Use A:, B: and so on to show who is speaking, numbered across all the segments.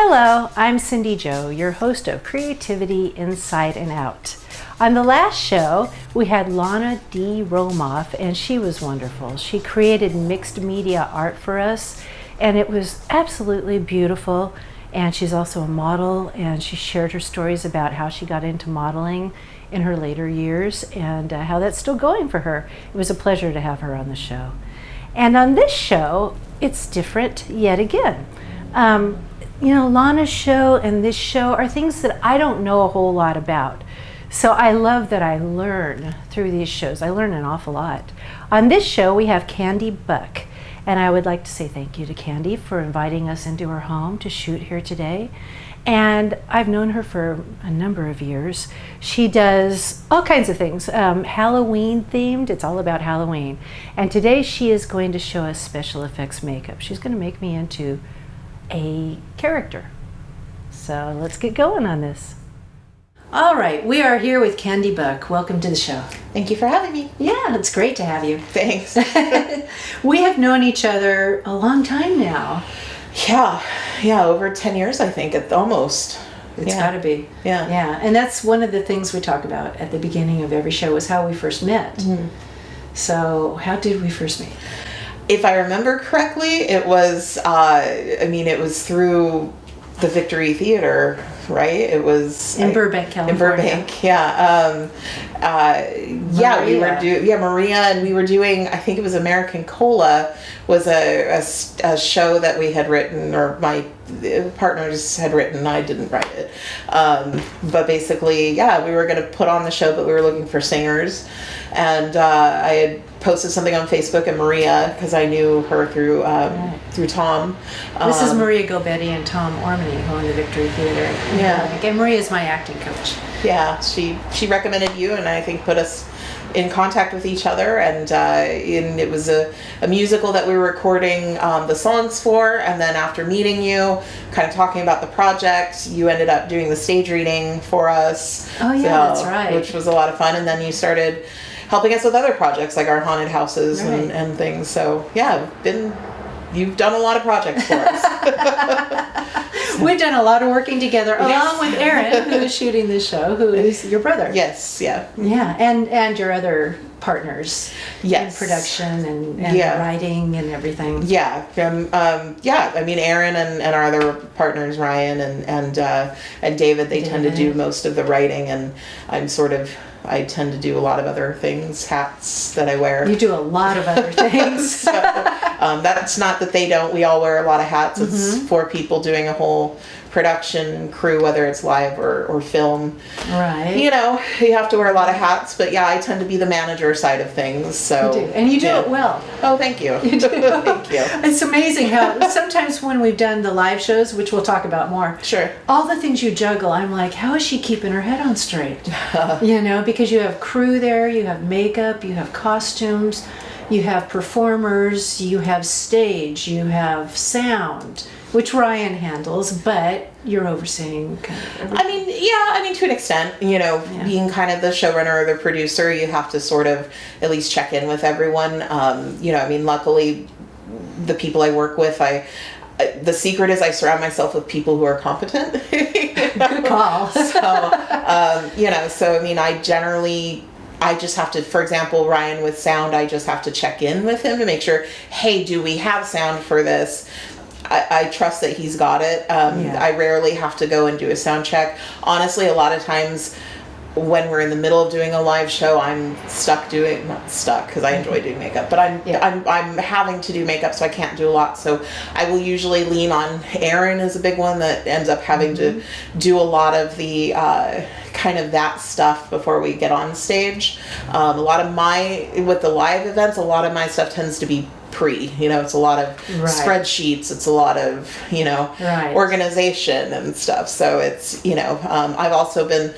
A: Hello, I'm Cindy Jo, your host of Creativity Inside and Out. On the last show, we had Lana D. Romoff, and she was wonderful. She created mixed media art for us, and it was absolutely beautiful. And she's also a model, and she shared her stories about how she got into modeling in her later years and how that's still going for her. It was a pleasure to have her on the show. And on this show, it's different yet again. Lana's show and this show are things that I don't know a whole lot about. So I love that I learn through these shows. I learn an awful lot. On this show, we have Candy Buck. And I would like to say thank you to Candy for inviting us into her home to shoot here today. And I've known her for a number of years. She does all kinds of things, Halloween themed. It's all about Halloween. And today she is going to show us special effects makeup. She's going to make me into a character. So let's get going on this. All right, we are here with Candy Buck. Welcome to the show.
B: Thank you for having me.
A: Yeah, it's great to have you.
B: Thanks.
A: We have known each other a long time now.
B: Yeah, over 10 years, I think, almost.
A: It's got to be.
B: Yeah.
A: And that's one of the things we talk about at the beginning of every show is how we first met. Mm-hmm. So how did we first meet?
B: If I remember correctly, it was, it was through the Victory Theater, right? It was
A: in Burbank, California.
B: In Burbank, yeah. Maria, and we were doing, I think it was American Cola, was a show that we had written, or my partners had written. I didn't write it, but basically, we were going to put on the show, but we were looking for singers, and I had posted something on Facebook, and Maria, because I knew her through Tom.
A: This is Maria Gobetti and Tom Ormany, who own the Victory Theater. And Maria is my acting coach.
B: Yeah, she recommended you, and I think put us in contact with each other, and it was a musical that we were recording the songs for, and then after meeting you, kind of talking about the project, you ended up doing the stage reading for us.
A: Oh yeah, that's right.
B: Which was a lot of fun, and then you started helping us with other projects like our haunted houses and things. So yeah, you've done a lot of projects for us.
A: We've done a lot of working together, along with Aaron, who is shooting this show, who is your brother.
B: Yes, yeah.
A: Yeah, and your other partners in production and writing and everything.
B: Yeah, Aaron and our other partners, Ryan and David, they tend to do most of the writing, and I tend to do a lot of other things, hats that I wear.
A: You do a lot of other things.
B: So, that's not that they don't. We all wear a lot of hats. It's 4 people doing a whole production crew, whether it's live or film.
A: Right.
B: You have to wear a lot of hats, but I tend to be the manager side of things. So
A: you do. And you do it well.
B: Oh, thank you.
A: You do.
B: Thank you.
A: It's amazing how sometimes when we've done the live shows, which we'll talk about more,
B: sure,
A: all the things you juggle, I'm like, how is she keeping her head on straight? Because you have crew there, you have makeup, you have costumes, you have performers, you have stage, you have sound, which Ryan handles, but you're overseeing kind of everything.
B: To an extent, being kind of the showrunner or the producer, you have to sort of at least check in with everyone. Luckily, the people I work with, the secret is I surround myself with people who are competent.
A: Good call.
B: I just have to, for example, Ryan with sound, I just have to check in with him to make sure, hey, do we have sound for this? I trust that he's got it. I rarely have to go and do a sound check. Honestly, a lot of times when we're in the middle of doing a live show, I'm not stuck because I enjoy doing makeup, but I'm having to do makeup, so I can't do a lot. So I will usually lean on Aaron is a big one that ends up having to do a lot of the kind of that stuff before we get on stage. With the live events, a lot of my stuff tends to be it's a lot of spreadsheets, it's a lot of organization and stuff. So it's I've also been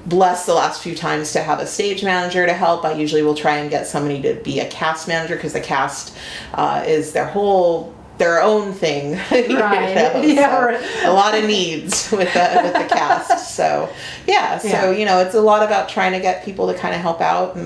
B: blessed the last few times to have a stage manager to help. I usually will try and get somebody to be a cast manager, because the cast is their own thing. A lot of needs with the cast. So it's a lot about trying to get people to kind of help out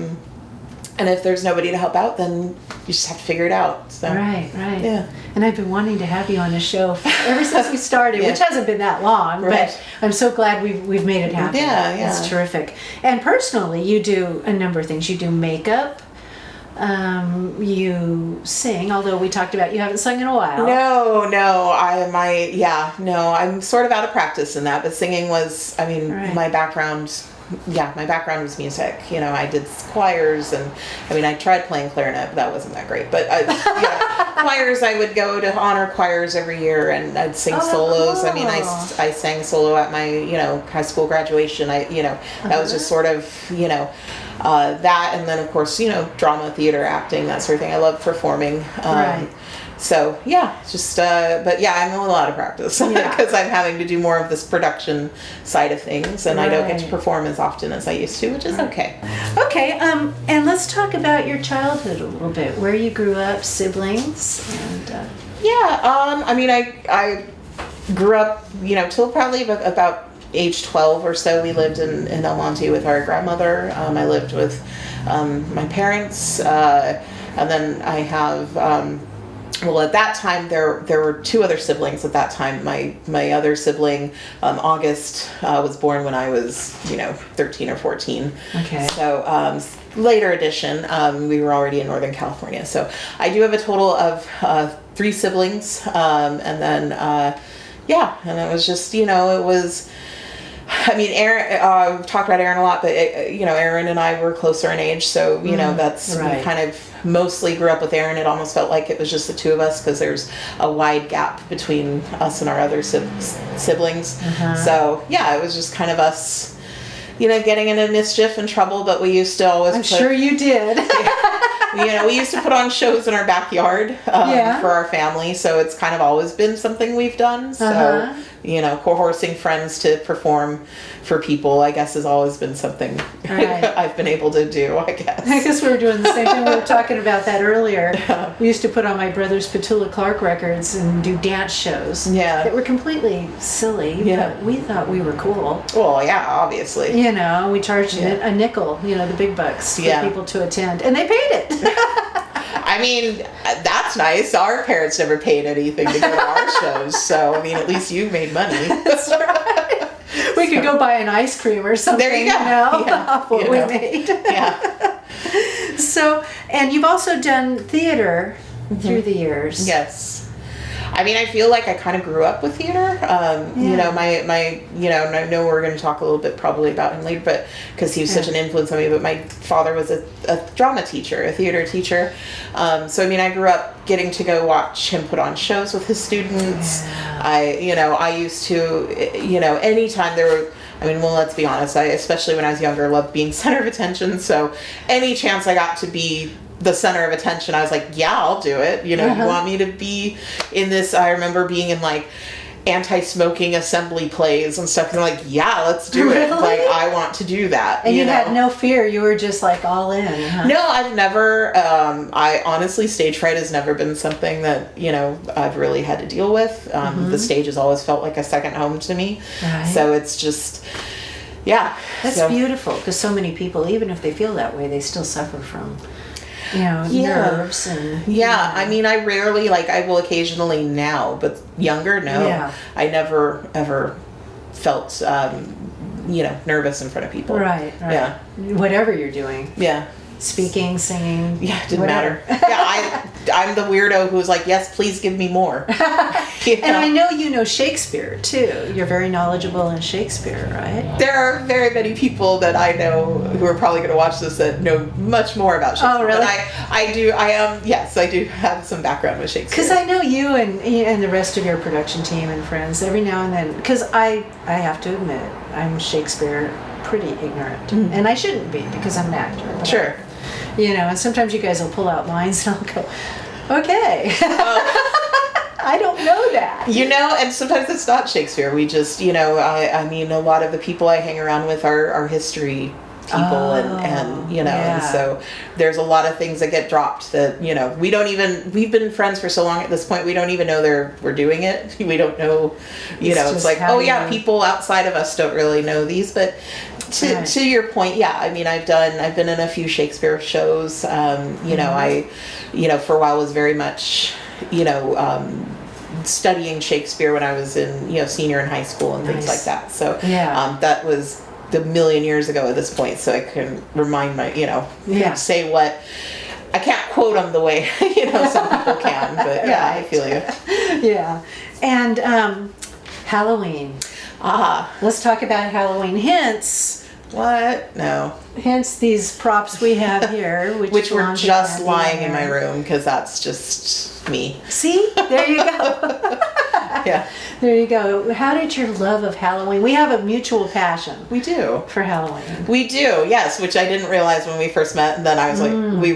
B: And if there's nobody to help out, then you just have to figure it out. So.
A: Right.
B: Yeah.
A: And I've been wanting to have you on the show ever since we started, which hasn't been that long,
B: Right.
A: but I'm so glad we've made it happen.
B: Yeah.
A: It's terrific. And personally, you do a number of things. You do makeup. You sing, although we talked about you haven't sung in a while.
B: No, I'm sort of out of practice in that, but singing was, my background was music. I did choirs, and I tried playing clarinet, but that wasn't that great. But choirs, I would go to honor choirs every year, and I'd sing solos.
A: Cool.
B: I sang solo at my, high school graduation. That was just sort of, that, and then of course, drama, theater, acting, that sort of thing. I love performing.
A: Right.
B: So yeah, just but yeah, I'm a little out of practice because I'm having to do more of this production side of things, and I don't get to perform as often as I used to, which is okay.
A: Okay, and let's talk about your childhood a little bit. Where you grew up, siblings, and
B: I grew up, till probably about age 12 or so. We lived in El Monte with our grandmother. I lived with my parents, and then I have. Well, at that time, there were two other siblings at that time. My other sibling, August, was born when I was, 13 or 14.
A: Okay.
B: So, later addition, we were already in Northern California. So I do have a total of 3 siblings. And then, and it was just, it was... Aaron, we've talked about Aaron a lot, but, Aaron and I were closer in age, so, that's, we kind of mostly grew up with Aaron. It almost felt like it was just the two of us, because there's a wide gap between us and our other siblings. So, yeah, it was just kind of us, getting into mischief and trouble, but we used to always
A: sure you did.
B: We used to put on shows in our backyard for our family, so it's kind of always been something we've done. So, coercing friends to perform for people, I guess, has always been something I've been able to do, I guess.
A: I guess we were doing the same thing. We were talking about that earlier. We used to put on my brother's Petula Clark records and do dance shows that were completely silly, but we thought we were cool.
B: Well, yeah, obviously.
A: We charged a nickel, the big bucks for people to attend, and they paid it.
B: That's nice. Our parents never paid anything to go to our shows, so, at least you made money.
A: That's right. We could go buy an ice cream or something,
B: there you go.
A: Off what we made.
B: Yeah.
A: So, and you've also done theater through the years.
B: Yes. I feel like I kind of grew up with theater. My I know we're going to talk a little bit probably about him later, but because he was such an influence on me, but my father was a drama teacher, a theater teacher. So, I grew up getting to go watch him put on shows with his students. Yeah. I used to, anytime there were, let's be honest, especially when I was younger, loved being center of attention. So any chance I got to be the center of attention, I was like, yeah, I'll do it. You want me to be in this? I remember being in like anti-smoking assembly plays and stuff. And I'm like, yeah, let's do it. Like, I want to do that.
A: And you had no fear. You were just like all in. Huh?
B: No, I've never, I honestly, stage fright has never been something that, I've really had to deal with. The stage has always felt like a second home to me. Right. So it's just, yeah.
A: That's beautiful, because so many people, even if they feel that way, they still suffer from nerves and
B: I rarely, I will occasionally now, but younger, no. Yeah. I never ever felt nervous in front of people.
A: Right. Yeah. Whatever you're doing.
B: Yeah.
A: Speaking, singing.
B: Yeah, it didn't matter. Yeah, I'm the weirdo who's like, yes, please give me more.
A: And I know you know Shakespeare too. You're very knowledgeable in Shakespeare, right?
B: There are very many people that I know who are probably going to watch this that know much more about Shakespeare.
A: Oh, really?
B: But yes, I do have some background with Shakespeare.
A: Because I know you and the rest of your production team and friends every now and then, because I have to admit, I'm Shakespeare pretty ignorant. And I shouldn't be, because I'm an actor.
B: Sure.
A: And sometimes you guys will pull out lines and I'll go, okay. I don't know that.
B: And sometimes it's not Shakespeare. We just, a lot of the people I hang around with are history people, and and so there's a lot of things that get dropped that we've been friends for so long at this point, we don't even know we're doing it. We don't know, it's like, oh yeah, people outside of us don't really know these. But to your point, yeah, I mean, I've been in a few Shakespeare shows. I for a while was very much studying Shakespeare when I was in senior in high school and things like that. So that was a million years ago at this point, so I can remind say what I can't quote them the way some people can, but I feel you.
A: Yeah. And Halloween. Let's talk about Halloween. Hence these props we have here, which were just
B: lying in my room, because that's just me.
A: See, there you go.
B: Yeah,
A: there you go. How did your love of Halloween? We have a mutual passion.
B: We do
A: for Halloween.
B: We do, yes. Which I didn't realize when we first met. And then I was like,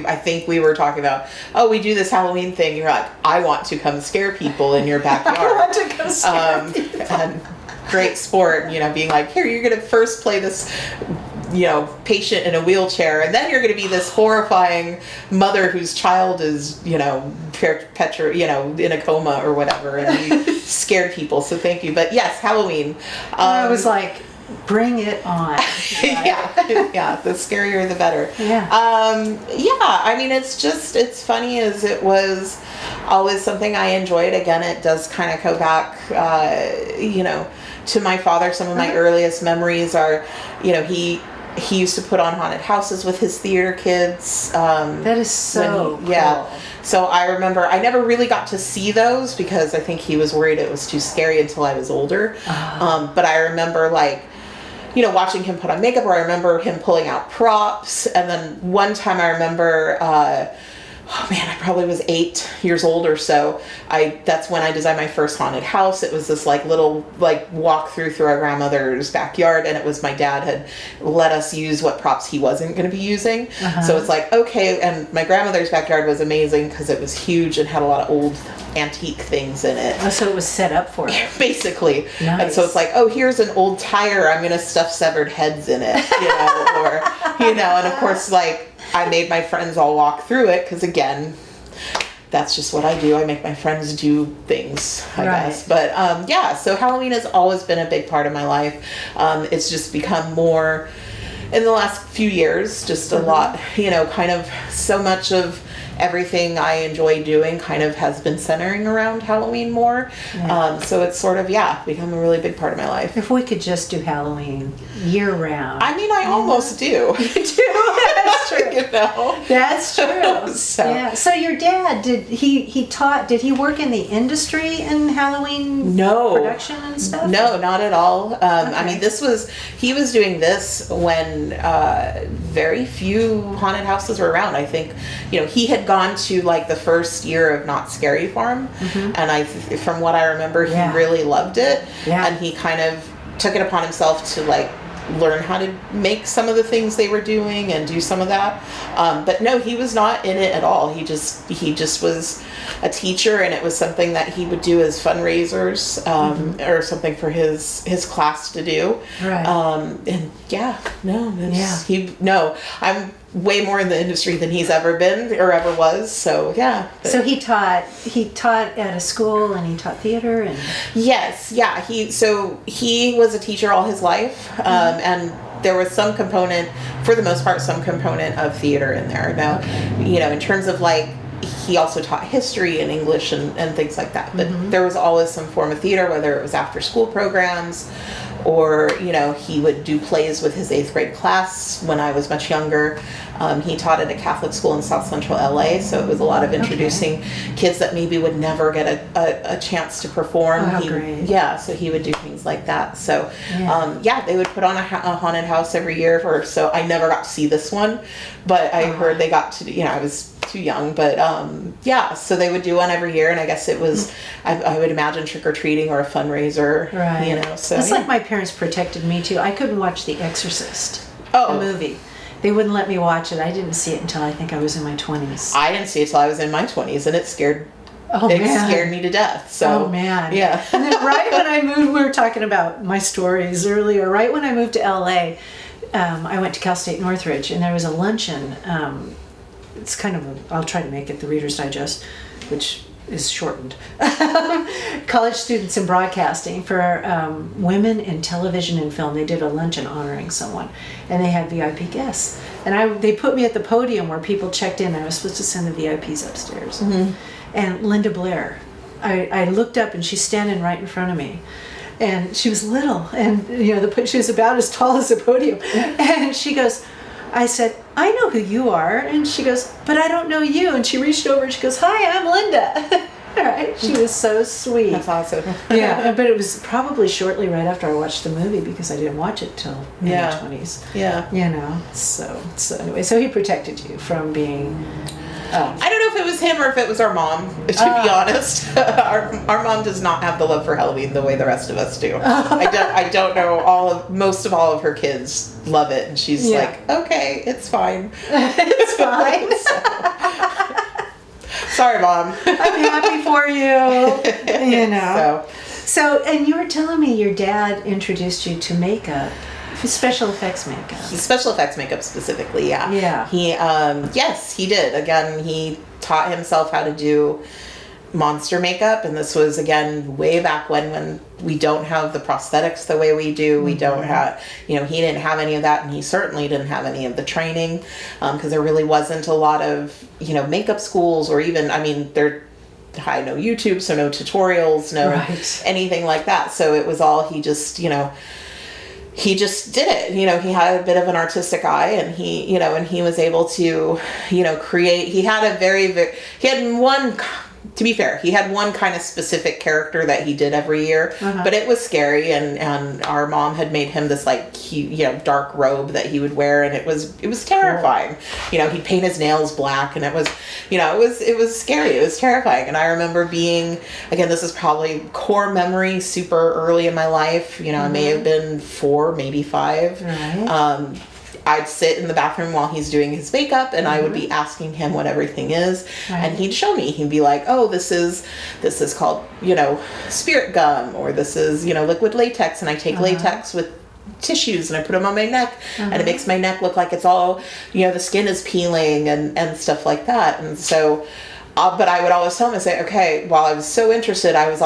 B: I think we were talking about, we do this Halloween thing. You're like, I want to come scare people in your backyard.
A: I want to come scare people.
B: And great sport, being like, here, you're going to first play this patient in a wheelchair, and then you're going to be this horrifying mother whose child is in a coma or whatever, and you scared people. So thank you. But yes, Halloween.
A: I was like, bring it on. Right?
B: yeah. The scarier, the better.
A: Yeah.
B: I mean, it's funny as it was always something I enjoyed. Again, it does kind of go back, to my father. Some of my earliest memories are, he used to put on haunted houses with his theater kids.
A: That is so cool.
B: Yeah. So I remember I never really got to see those because I think he was worried it was too scary until I was older. But I remember watching him put on makeup, or I remember him pulling out props. And then one time I remember, I probably was 8 years old or so. That's when I designed my first haunted house. It was this little walk through our grandmother's backyard, and it was my dad had let us use what props he wasn't going to be using. So it's like, okay, and my grandmother's backyard was amazing because it was huge and had a lot of old antique things in it.
A: So it was set up for it.
B: Basically.
A: Nice.
B: And so it's like, here's an old tire, I'm going to stuff severed heads in it, and of course, I made my friends all walk through it because, again, that's just what I do. I make my friends do things, I guess. But, so Halloween has always been a big part of my life. It's just become more in the last few years, just a lot, kind of so much of everything I enjoy doing kind of has been centering around Halloween more. So it's sort of, become a really big part of my life.
A: If we could just do Halloween year round.
B: I mean, I almost do.
A: You do? That's true. That's true. So your dad, did he work in the industry in Halloween production and stuff?
B: No, not at all. I mean, he was doing this when very few haunted houses were around. I think, he had gone to the first year of Not Scary Farm, and from what I remember, he really loved it, and he kind of took it upon himself to learn how to make some of the things they were doing and do some of that. But no, he was not in it at all. He just was a teacher, and it was something that he would do as fundraisers or something for his class to do. Right. I'm way more in the industry than he's ever been or ever was. So yeah.
A: So he taught at a school, and he taught theater and.
B: Yes. Yeah. He was a teacher all his life, and there was some component, for the most part, of theater in there. Now, in terms of he also taught history and English and things like that. But there was always some form of theater, whether it was after school programs, or he would do plays with his 8th grade class when I was much younger. He taught at a Catholic school in South Central LA, so it was a lot of introducing kids that maybe would never get a chance to perform.
A: Great.
B: Yeah, so he would do things like that. So they would put on a haunted house every year. So I never got to see this one, but I heard they got to. I was too young, but so they would do one every year, and I guess it was I would imagine trick-or-treating or a fundraiser,
A: right?
B: So
A: it's like my parents protected me too. I couldn't watch The Exorcist, the movie. They wouldn't let me watch it. I didn't see it until I think I was in my 20s.
B: I didn't see it until I was in my 20s, and it scared me to death. So yeah.
A: And then right when I moved, we were talking about my stories earlier, right when I moved to LA, I went to Cal State Northridge, and there was a luncheon. It's kind of I'll try to make it the Reader's Digest, which is shortened. College students in broadcasting for women in television and film. They did a luncheon honoring someone, and they had VIP guests. And they put me at the podium where people checked in. I was supposed to send the VIPs upstairs. Mm-hmm. And Linda Blair, I looked up, and she's standing right in front of me. And she was little, and she was about as tall as the podium. And she goes, I said, I know who you are. And she goes, but I don't know you. And she reached over and she goes, hi, I'm Linda. All right. She was so sweet.
B: That's awesome.
A: Yeah, but it was probably shortly right after I watched the movie, because I didn't watch it till in my 20s.
B: Yeah.
A: So anyway, so he protected you from being...
B: I don't know if it was him or if it was our mom, to be honest. Our mom does not have the love for Halloween the way the rest of us do. I don't know, most of all of her kids love it, and she's like, okay, it's fine.
A: It's fine.
B: Sorry, Mom.
A: I'm happy for you. So, and you were telling me your dad introduced you to makeup. Special effects makeup.
B: Special effects makeup specifically, yeah.
A: Yeah.
B: He, yes, he did. Again, he taught himself how to do monster makeup, and this was, again, way back when we don't have the prosthetics the way we do. We don't have, he didn't have any of that, and he certainly didn't have any of the training, because there really wasn't a lot of, makeup schools, or even, there no YouTube, so no tutorials, no anything like that. So it was all, he just did it. He had a bit of an artistic eye, and he was able to, create. He had to be fair, he had one kind of specific character that he did every year, but it was scary, and our mom had made him this dark robe that he would wear, and it was terrifying. Cool. He'd paint his nails black, and it was scary. It was terrifying. And I remember being, again, this is probably core memory, super early in my life. I may have been 4, maybe 5. Right. I'd sit in the bathroom while he's doing his makeup, and I would be asking him what everything is, and he'd show me. He'd be like, oh, this is called, spirit gum, or this is, liquid latex, and I take latex with tissues and I put them on my neck, and it makes my neck look like it's all, the skin is peeling and stuff like that. And so, but I would always tell him and say, okay, while I was so interested, I have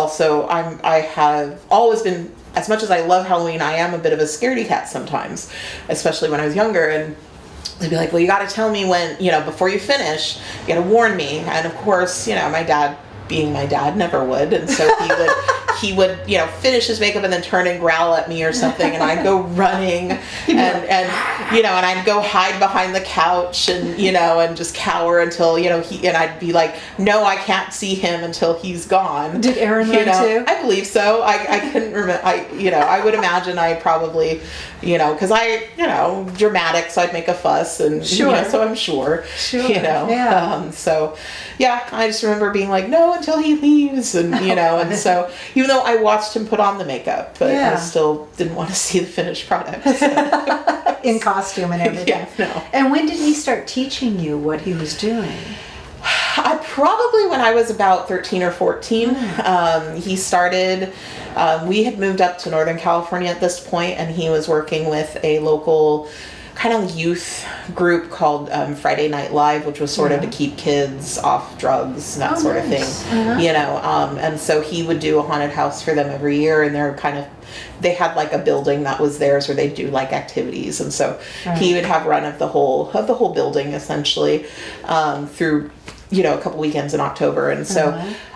B: always been, as much as I love Halloween, I am a bit of a scaredy cat sometimes, especially when I was younger. And they'd be like, well, you got to tell me when, before you finish, you got to warn me. And of course, my dad, being my dad, never would. And so he would finish his makeup and then turn and growl at me or something, and I'd go running and I'd go hide behind the couch and just cower until and I'd be like, no, I can't see him until he's gone.
A: Did Aaron run too?
B: I believe so. I couldn't remember. I would imagine I probably, because dramatic, so I'd make a fuss, and so I'm sure.
A: Yeah.
B: So yeah, I just remember being like, no, until he leaves, and and so even though I watched him put on the makeup, but I still didn't want to see the finished product. So.
A: In costume and everything.
B: Yeah, no.
A: And when did he start teaching you what he was doing?
B: Probably when I was about 13 or 14. He started, we had moved up to Northern California at this point, and he was working with a local kind of youth group called Friday Night Live, which was sort of to keep kids off drugs and that sort of thing. And so he would do a haunted house for them every year, and they had like a building that was theirs where they'd do like activities, and so he would have run of the whole building essentially through a couple weekends in October. And so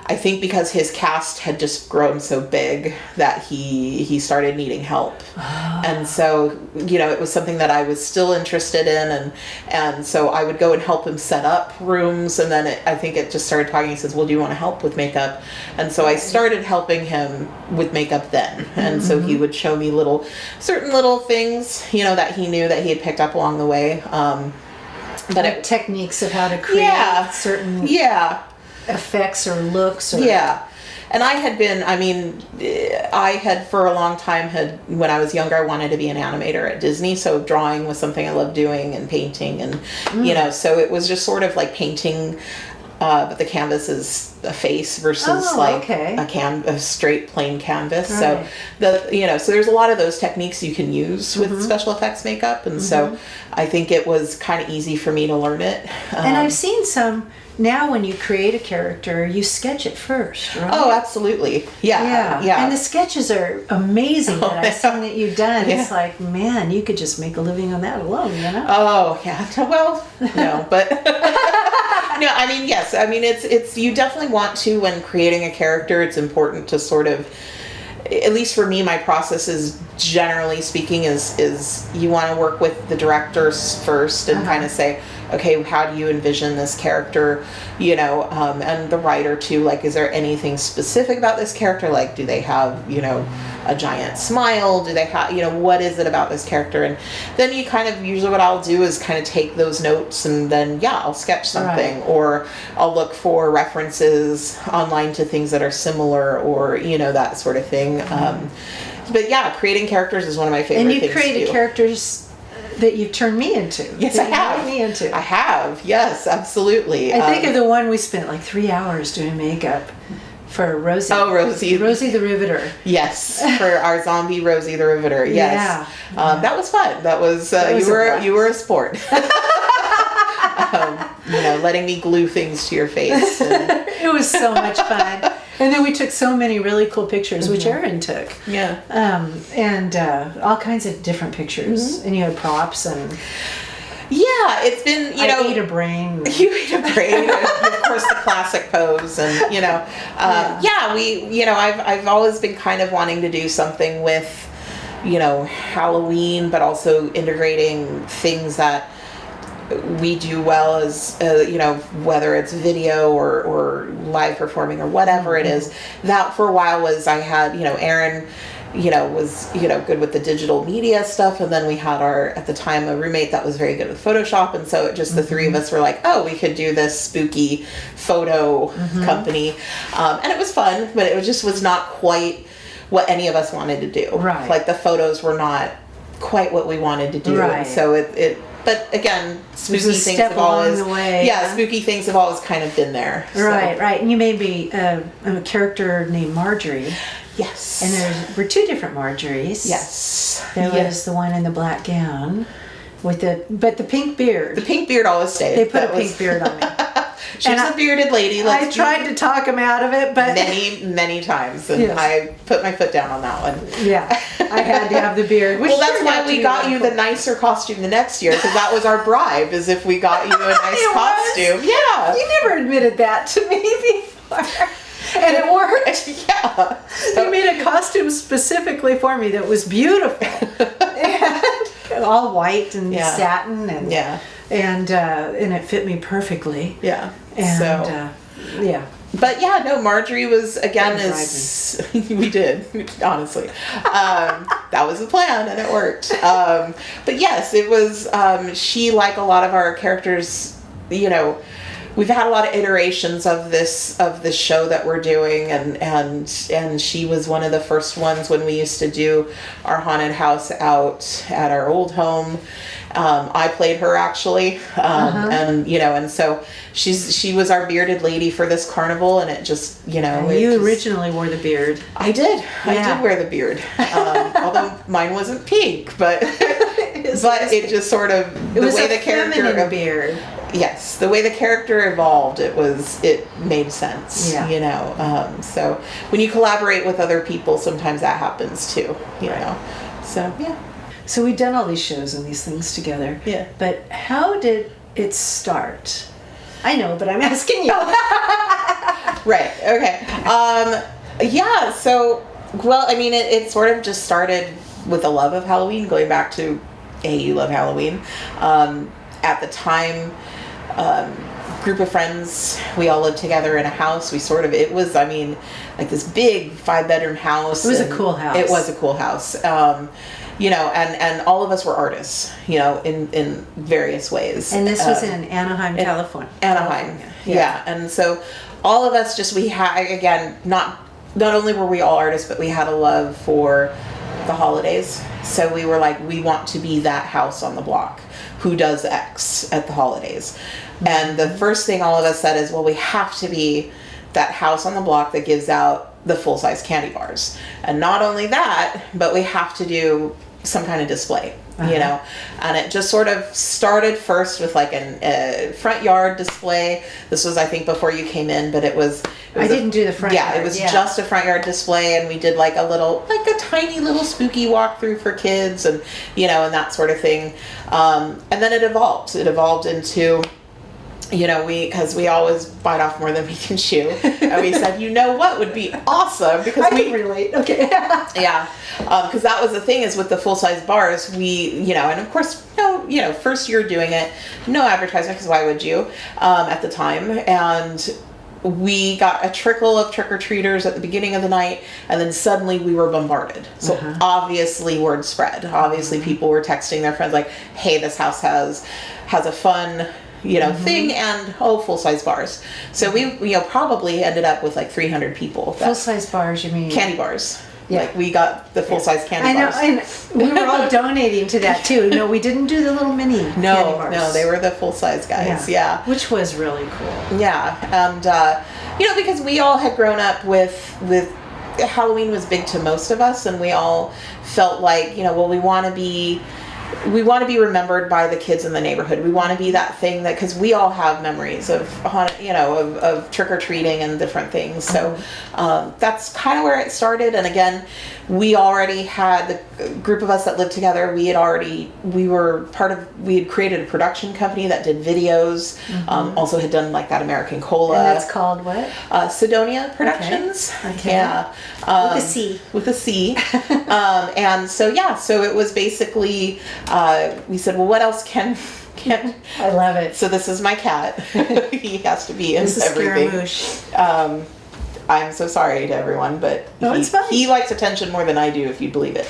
B: I think because his cast had just grown so big that he started needing help. And so, it was something that I was still interested in. And so I would go and help him set up rooms. And then I think it just started talking. He says, well, do you want to help with makeup? And so I started helping him with makeup then. And so he would show me certain little things, that he knew that he had picked up along the way.
A: But techniques of how to create certain effects or looks.
B: And I had for a long time when I was younger, I wanted to be an animator at Disney. So drawing was something I loved doing, and painting, and so it was just sort of like painting but the canvas is a face versus a straight plain canvas.
A: Right.
B: So so there's a lot of those techniques you can use with special effects makeup, and so I think it was kind of easy for me to learn it.
A: And I've seen some. Now, when you create a character, you sketch it first, right?
B: Oh, absolutely. Yeah.
A: And the sketches are amazing that I've seen that you've done. Yeah. It's like, man, you could just make a living on that alone, you know?
B: Oh, yeah. Well, no, but no, I mean, yes. I mean, it's you definitely want to, when creating a character, it's important to sort of, at least for me, my process is, generally speaking, is you want to work with the directors first and kind of say, okay, how do you envision this character, and the writer too, like, is there anything specific about this character? Like, do they have, a giant smile? Do they have, what is it about this character? And then you kind of, usually what I'll do is kind of take those notes and then, I'll sketch something, or I'll look for references online to things that are similar, or, that sort of thing. But yeah, creating characters is one of my favorite things to do.
A: And you created characters that you've turned me into.
B: Yes, I have.
A: Me into.
B: I have. Yes, absolutely.
A: I think of the one we spent like 3 hours doing makeup for Rosie.
B: Oh, Rosie.
A: Rosie the Riveter.
B: Yes, for our zombie Rosie the Riveter. Yes.
A: Yeah.
B: That was fun. That was, you were a sport. Letting me glue things to your face. And
A: it was so much fun. And then we took so many really cool pictures, which Erin took.
B: Yeah.
A: And all kinds of different pictures. And you had props and...
B: Yeah, it's been,
A: I ate a brain.
B: You ate a brain. And of course, the classic pose. And, I've always been kind of wanting to do something with, Halloween, but also integrating things that we do well as, whether it's video or live performing or whatever it is. That for a while was, I had, Erin, was, good with the digital media stuff. And then we had at the time, a roommate that was very good with Photoshop. And so the three of us were like, oh, we could do this spooky photo company. And it was fun, but it just was not quite what any of us wanted to do.
A: Right.
B: Like the photos were not quite what we wanted to do.
A: Right.
B: And so but again, spooky things have always, spooky things have always kind of been there. So.
A: Right. And you made me a character named Marjorie.
B: Yes.
A: And there were two different Marjories.
B: Yes.
A: There was the one in the black gown with the pink beard.
B: The pink beard always stayed.
A: They put pink beard on me.
B: She's a bearded lady.
A: I tried to talk him out of it, but...
B: Many times. And I put my foot down on that one.
A: Yeah. I had to have the beard.
B: Well, that's why we got you the nicer costume the next year, because that was our bribe, is if we got you a nice costume. Yeah.
A: You never admitted that to me before. And it worked.
B: Yeah.
A: You made a costume specifically for me that was beautiful. And all white and satin and and it fit me perfectly.
B: Yeah.
A: And
B: But Marjorie was, again, we did, honestly. That was the plan, and it worked. But yes, it was, she, like a lot of our characters, we've had a lot of iterations of this show that we're doing, and she was one of the first ones when we used to do our haunted house out at our old home. I played her, actually, and so she was our bearded lady for this carnival, and it just
A: you originally wore the beard.
B: I did wear the beard, although mine wasn't pink, but it just sort of
A: the way the character beard.
B: Yes, the way the character evolved, it made sense. So when you collaborate with other people, sometimes that happens too. You know, so yeah.
A: So we've done all these shows and these things together. Yeah. But how did it start? I know, but I'm asking you.
B: Right. Okay. So, well, I mean, it sort of just started with a love of Halloween, going back to, you love Halloween. At the time, group of friends, we all lived together in a house. It was, like this big 5-bedroom house.
A: It was a cool house.
B: It was a cool house. And all of us were artists, in various ways.
A: And this was in Anaheim, California.
B: Anaheim, yeah. And so all of us we had, again, not only were we all artists, but we had a love for the holidays. So we were like, we want to be that house on the block who does X at the holidays. And the first thing all of us said is, well, we have to be that house on the block that gives out the full-size candy bars. And not only that, but we have to do some kind of display, you know. And it just sort of started first with like a front yard display. This was, I think, before you came in, but it was
A: I didn't do the front yard.
B: Yeah, it was just a front yard display, and we did like a tiny little spooky walkthrough for kids, and you know, and that sort of thing. And then it evolved. It evolved into, you know, because we always bite off more than we can chew, and we said, you know what would be awesome, because
A: I can relate. Okay.
B: Yeah, because that was the thing, is with the full size bars, we, you know, and of course, you know, first year doing it, no advertisement, because why would you, at the time, and we got a trickle of trick-or-treaters at the beginning of the night, and then suddenly we were bombarded. So obviously word spread. Obviously people were texting their friends like, hey, this house has a fun, you know, thing, and full-size bars. So we, you know, probably ended up with like 300 people.
A: Full-size bars, you mean?
B: Candy bars.
A: Yeah.
B: Like we got the full-size candy bars.
A: I know, and we were all donating to that too. No, we didn't do the little mini candy bars.
B: No, they were the full-size guys. Yeah.
A: Which was really cool.
B: Yeah, and you know, because we all had grown up with Halloween was big to most of us, and we all felt like, you know, well, we want to be remembered by the kids in the neighborhood. We want to be that thing that, because we all have memories of, you know, of trick-or-treating and different things. So that's kind of where it started. And again, we already had the group of us that lived together. We had created a production company that did videos. Also had done like that American Cola.
A: And that's called what?
B: Sidonia Productions. Okay. Yeah.
A: With a C.
B: With a C. And so, yeah, so it was basically, we said, well, what else can
A: I love it.
B: So this is my cat. He has to be in
A: this is
B: everything.
A: Scaramouche.
B: I'm so sorry to everyone, but he likes attention more than I do, if you believe it.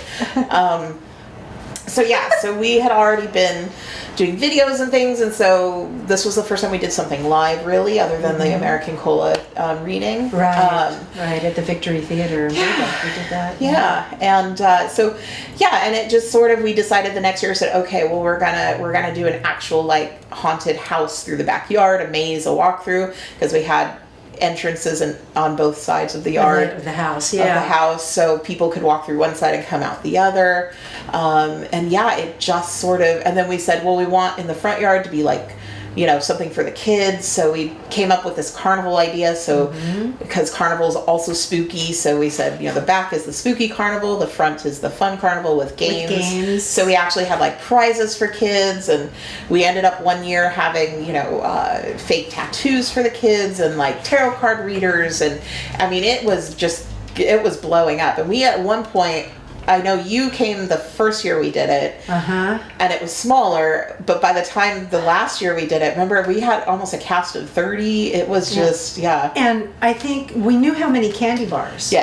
B: So yeah, so we had already been doing videos and things, and so this was the first time we did something live, really, other than the American Cola reading.
A: Right, right, at the Victory Theater.
B: Yeah.
A: We did that.
B: Yeah, and so, yeah, and it just sort of, we decided the next year, said, okay, well, we're gonna do an actual, like, haunted house through the backyard, a maze, a walkthrough, because we had entrances on both sides of the yard
A: of the house,
B: so people could walk through one side and come out the other, and yeah, it just sort of, and then we said, well, we want in the front yard to be like, you know, something for the kids, so we came up with this carnival idea. So because carnival is also spooky, so we said, you know, the back is the spooky carnival, the front is the fun carnival with games. So we actually had like prizes for kids, and we ended up one year having, you know, fake tattoos for the kids, and like tarot card readers, and I mean, it was blowing up. And we, at one point, I know you came the first year we did it, and it was smaller, but by the time the last year we did it, remember, we had almost a cast of 30. It was just,
A: And I think we knew how many candy bars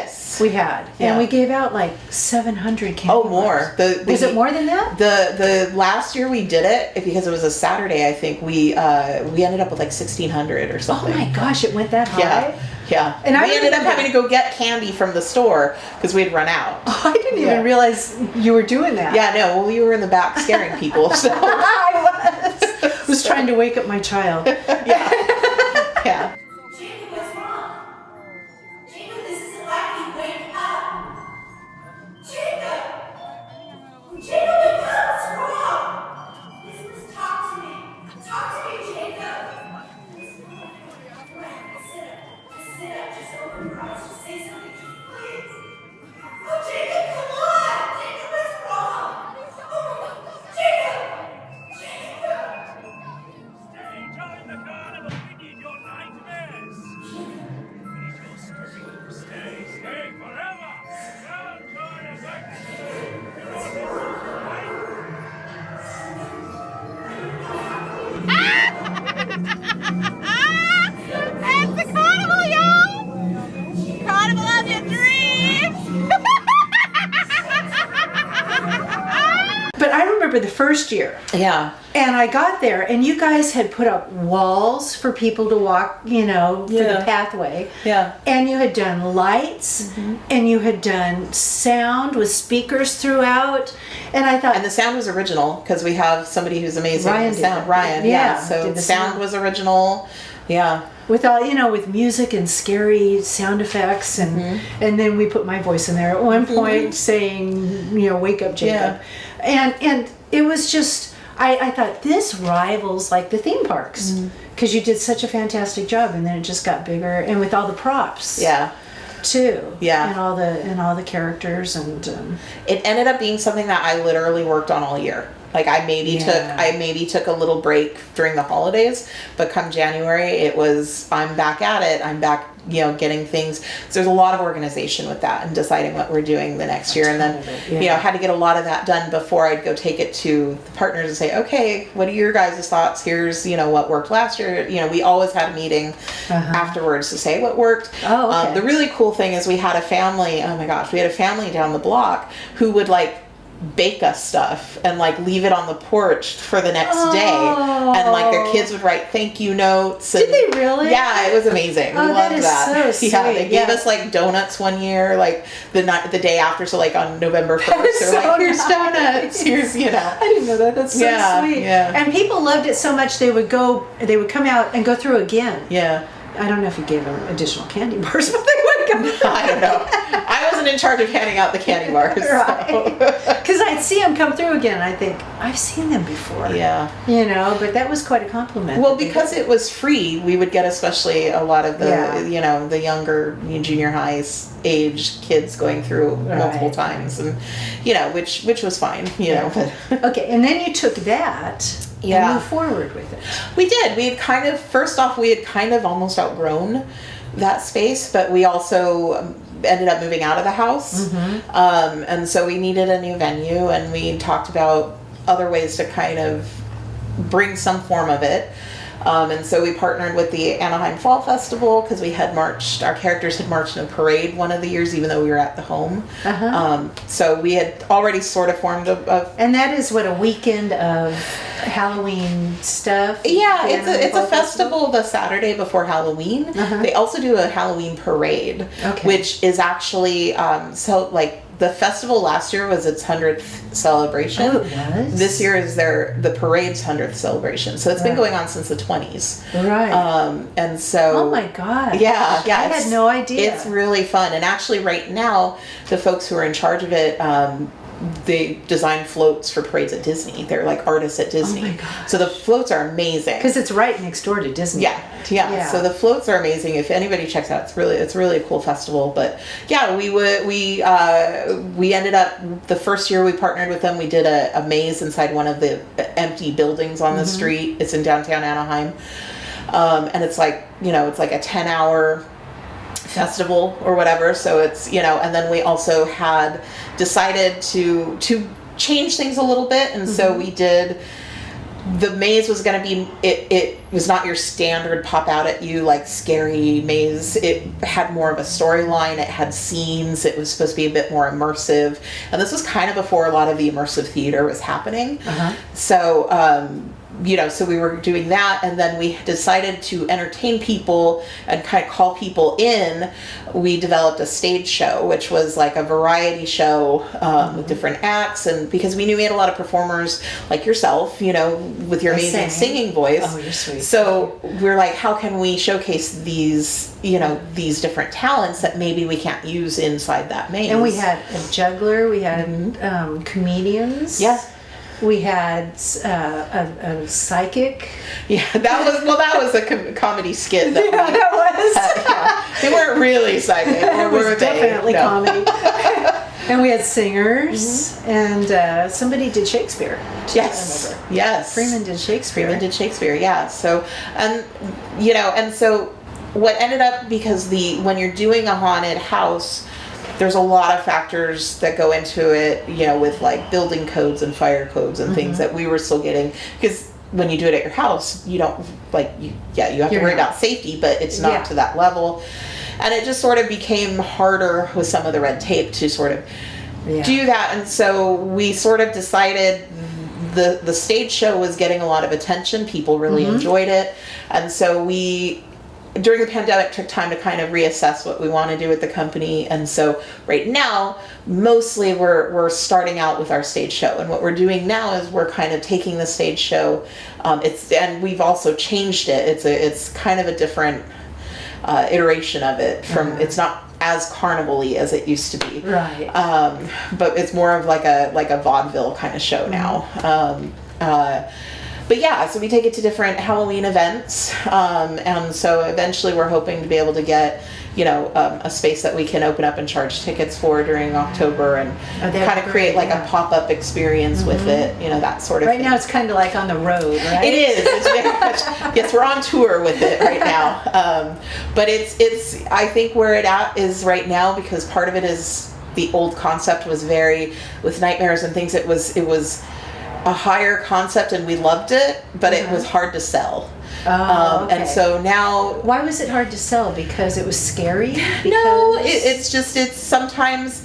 A: we had, and we gave out like 700 candy bars.
B: More.
A: Was it more than that?
B: The last year we did it, because it was a Saturday, I think we ended up with like 1,600 or something.
A: Oh my gosh, it went that high?
B: Yeah.
A: And
B: we ended up having to go get candy from the store because we had run out.
A: Oh, I didn't even realize you were doing that.
B: Yeah, no. Well, you were in the back scaring people. So
A: I was trying to wake up my child.
B: Yeah. Yeah.
C: Jacob, what's wrong? Jacob, this isn't lucky. Wake up. Jacob! Jacob, wake up. What's wrong? Listen, talk to me. Talk to me, Jacob. Sit up. Just open your eyes. Just say something, please. Oh, Jacob, come on. Jacob, what's wrong? Oh, Jacob. Jacob.
A: remember the first year.
B: Yeah.
A: And I got there, and you guys had put up walls for people to walk, for the pathway.
B: Yeah.
A: And you had done lights, and you had done sound with speakers throughout. And I thought...
B: And the sound was original, because we have somebody who's amazing
A: Ryan
B: with
A: did
B: sound.
A: that.
B: Ryan,
A: Yeah,
B: So
A: did
B: the
A: the
B: sound
A: sound.
B: was original. Yeah.
A: With all, with music and scary sound effects, and then we put my voice in there at one point saying, wake up, Jacob. And it was just... I thought this rivals like the theme parks because you did such a fantastic job, and then it just got bigger, and with all the props, too, and all the characters, and
B: it ended up being something that I literally worked on all year. Like I maybe took a little break during the holidays, but come January, I'm back at it. I'm back, getting things. So there's a lot of organization with that and deciding what we're doing the next year. And then, had to get a lot of that done before I'd go take it to the partners and say, okay, what are your guys' thoughts? Here's, what worked last year. We always had a meeting afterwards to say what worked.
A: Oh, okay.
B: The really cool thing is we had a family, oh my gosh, we had a family down the block who would bake us stuff and leave it on the porch for the next day, and their kids would write thank you notes. And,
A: did they really?
B: Yeah, it was amazing.
A: Oh,
B: we
A: that
B: loved
A: is
B: that.
A: so sweet.
B: Yeah, they gave us donuts one year, the day after, so on November 1st, they're
A: so
B: here's
A: nice.
B: donuts, here's
A: I didn't know that. That's so sweet.
B: Yeah.
A: And people loved it so much they would come out and go through again.
B: Yeah.
A: I don't know if you gave them additional candy bars, but they would come through.
B: I don't know. I wasn't in charge of handing out the candy bars.
A: Right. Because I'd see them come through again, and I think, I've seen them before.
B: Yeah.
A: But that was quite a compliment.
B: Well, because it was free, we would get especially a lot of the, the younger junior high age kids going through multiple times, and, which was fine, but.
A: Okay, and then you took that and moved forward with it.
B: We did. We had first off, we had almost outgrown that space, but we also ended up moving out of the house. And so we needed a new venue, and we talked about other ways to kind of bring some form of it. And so we partnered with the Anaheim Fall Festival because our characters had marched in a parade one of the years, even though we were at the home. So we had already sort of formed
A: and that is what, a weekend of Halloween stuff?
B: Yeah, it's a festival the Saturday before Halloween. They also do a Halloween parade, which is actually, the festival last year was its 100th celebration.
A: Oh, it was?
B: This year is the parade's 100th celebration. So it's been going on since the 20s.
A: Right.
B: And so...
A: Oh my God.
B: Yeah.
A: I had no idea.
B: It's really fun. And actually right now, the folks who are in charge of it, they design floats for parades at Disney. They're artists at Disney.
A: Oh my gosh.
B: So the floats are amazing.
A: Because it's right next door to Disney.
B: Yeah. So the floats are amazing. If anybody checks out, it's really a cool festival. But yeah, we ended up, the first year we partnered with them, we did a maze inside one of the empty buildings on the street. It's in downtown Anaheim. And it's it's a 10-hour festival or whatever, so it's and then we also had decided to change things a little bit, and so we did, the maze was going to be, it was not your standard pop out at you scary maze. It had more of a storyline, it had scenes, it was supposed to be a bit more immersive, and this was kind of before a lot of the immersive theater was happening. So so we were doing that, and then we decided to entertain people and kind of call people in. We developed a stage show, which was a variety show with different acts, and because we knew we had a lot of performers like yourself, with your amazing singing voice.
A: Oh, you're sweet.
B: So we're how can we showcase these, these different talents that maybe we can't use inside that maze?
A: And we had a juggler, we had comedians.
B: Yes.
A: We had a psychic.
B: Yeah, that was a comedy skit. That
A: That was.
B: They weren't really psychic.
A: It was definitely comedy. And we had singers, and somebody did Shakespeare.
B: Yes.
A: Freeman did Shakespeare.
B: Yeah. So, and so what ended up, because when you're doing a haunted house, there's a lot of factors that go into it, with building codes and fire codes and things that we were still getting, because when you do it at your house, you don't you have to worry about safety, but it's not to that level. And it just sort of became harder with some of the red tape to sort of do that. And so we sort of decided the stage show was getting a lot of attention. People really enjoyed it. And so we, during the pandemic, took time to kind of reassess what we want to do with the company. And so right now, mostly we're starting out with our stage show. And what we're doing now is we're kind of taking the stage show. And we've also changed it. It's kind of a different iteration of it. It's not as carnival-y as it used to be.
A: Right.
B: But it's more of like a vaudeville kind of show now. But yeah, so we take it to different Halloween events, and so eventually we're hoping to be able to get, a space that we can open up and charge tickets for during October, and kind of create like a pop-up experience with it, that sort of
A: Right
B: thing.
A: now it's kind of like on the road, right?
B: It is. It's very much, yes, we're on tour with it right now. But it's I think where it at is right now, because part of it is the old concept was very, with nightmares and things, it was a higher concept and we loved it, but it was hard to sell.
A: Okay.
B: And so now,
A: Why was it hard to sell? Because it was scary?
B: no, it's sometimes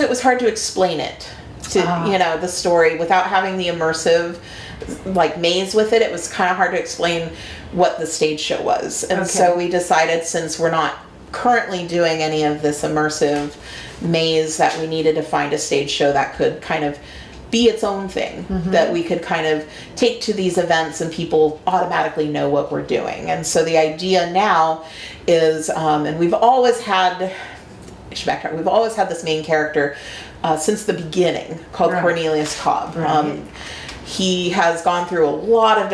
B: it was hard to explain it to the story without having the immersive like maze with it. It was kind of hard to explain what the stage show was, and so we decided, since we're not currently doing any of this immersive maze, that we needed to find a stage show that could kind of be its own thing, that we could kind of take to these events and people automatically know what we're doing. And so the idea now is, and we've always had, I should backtrack, we've always had this main character since the beginning, called Cornelius Cobb. He has gone through a lot of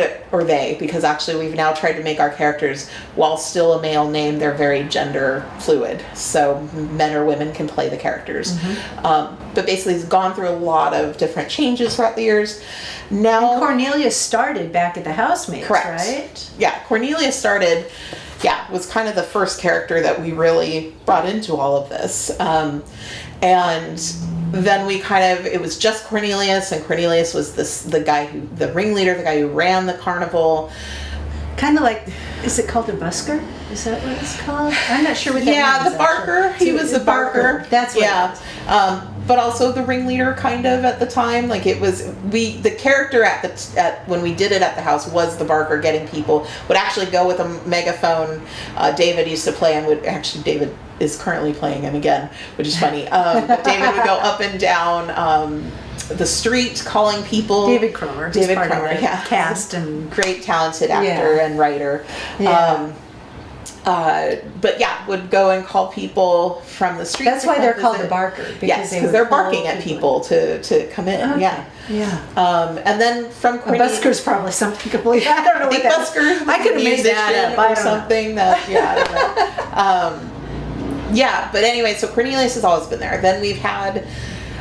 B: because actually we've now tried to make our characters, while still a male name, they're very gender fluid. So men or women can play the characters. But basically he's gone through a lot of different changes throughout the years. Now,
A: And Cornelius started back at the Housemates,
B: correct.
A: right?
B: Yeah, Cornelius started, was kind of the first character that we really brought into all of this. And then it was just Cornelius, and Cornelius was the ringleader, the guy who ran the carnival.
A: Kind of like, is it called a busker? Is that what it's called? I'm not sure what that means.
B: The barker.
A: Actually.
B: He was the barker.
A: That's what it is.
B: But also the ringleader kind of at the time. Like it was, the character when we did it at the house was the barker, getting people, would actually go with a megaphone. David used to play, and David is currently playing him again, which is funny. But David would go up and down the street calling people.
A: David Cromer.
B: Yeah.
A: Cast and
B: great talented actor and writer.
A: Yeah.
B: But would go and call people from the street.
A: That's why they're called the barker.
B: Yes, because they're barking at people to come in.
A: Okay.
B: Yeah. And then from Cornelius,
A: a busker's probably something completely. I don't know what that is.
B: Busker.
A: I could have made that up.
B: Or something that. I don't know. But anyway, so Cornelius has always been there. Then we've had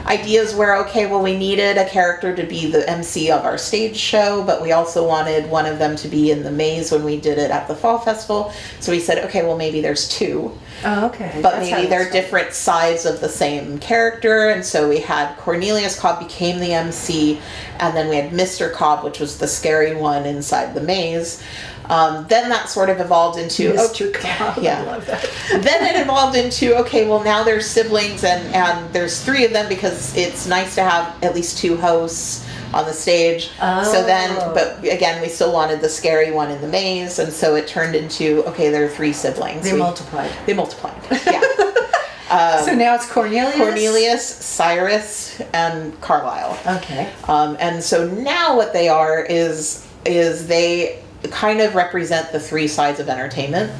B: ideas where, we needed a character to be the MC of our stage show, but we also wanted one of them to be in the maze when we did it at the fall festival. So we said, maybe there's two.
A: Oh, okay.
B: But maybe they're different sides of the same character. And so we had Cornelius Cobb became the MC, and then we had Mr. Cobb, which was the scary one inside the maze. Then that sort of evolved into
A: Mr. Cobb. I love that.
B: Then it evolved into now there's siblings, and there's three of them, because it's nice to have at least two hosts on the stage. So then, but again, we still wanted the scary one in the maze, and so it turned into there are three siblings.
A: They multiplied.
B: Yeah.
A: So now it's
B: Cornelius, Cyrus, and Carlisle.
A: Okay.
B: And so now what they are is they kind of represent the three sides of entertainment.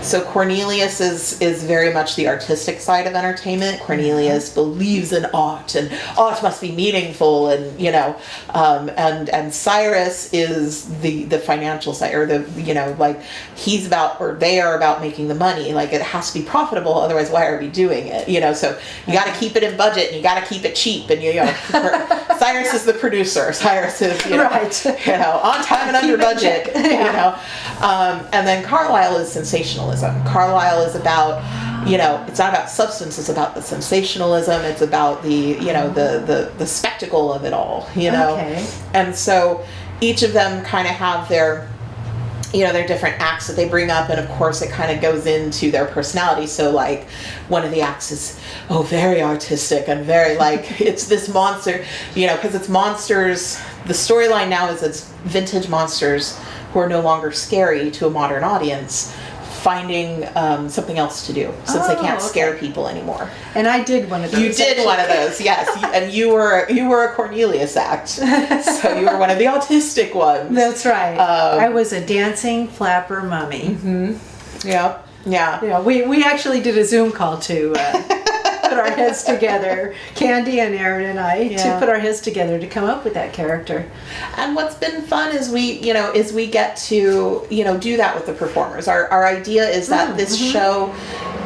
B: So Cornelius is very much the artistic side of entertainment. Cornelius believes in art, and art must be meaningful, and and Cyrus is the financial side, or he's about, or they are about making the money. Like, it has to be profitable, otherwise why are we doing it? So you got to keep it in budget, and you got to keep it cheap, and Cyrus is the producer. Cyrus is
A: right.
B: On time and under budget. And then Carlisle is sensationalism. Carlisle is about, it's not about substance, it's about the sensationalism, it's about the, the spectacle of it all,
A: Okay.
B: And so each of them kind of have their there are different acts that they bring up, and of course it kind of goes into their personality. So like one of the acts is very artistic and very like it's this monster, because it's monsters. The storyline now is it's vintage monsters who are no longer scary to a modern audience, finding something else to do since they can't scare people anymore.
A: And I did one of those.
B: You did one of those, yes. And you were a Cornelius act, so you were one of the autistic ones.
A: That's right. I was a dancing flapper mummy.
B: Mm-hmm. Yeah.
A: Yeah. We actually did a Zoom call to put our heads together, Candy and Aaron and I, to put our heads together to come up with that character.
B: And what's been fun is we get to, do that with the performers. Our idea is that this show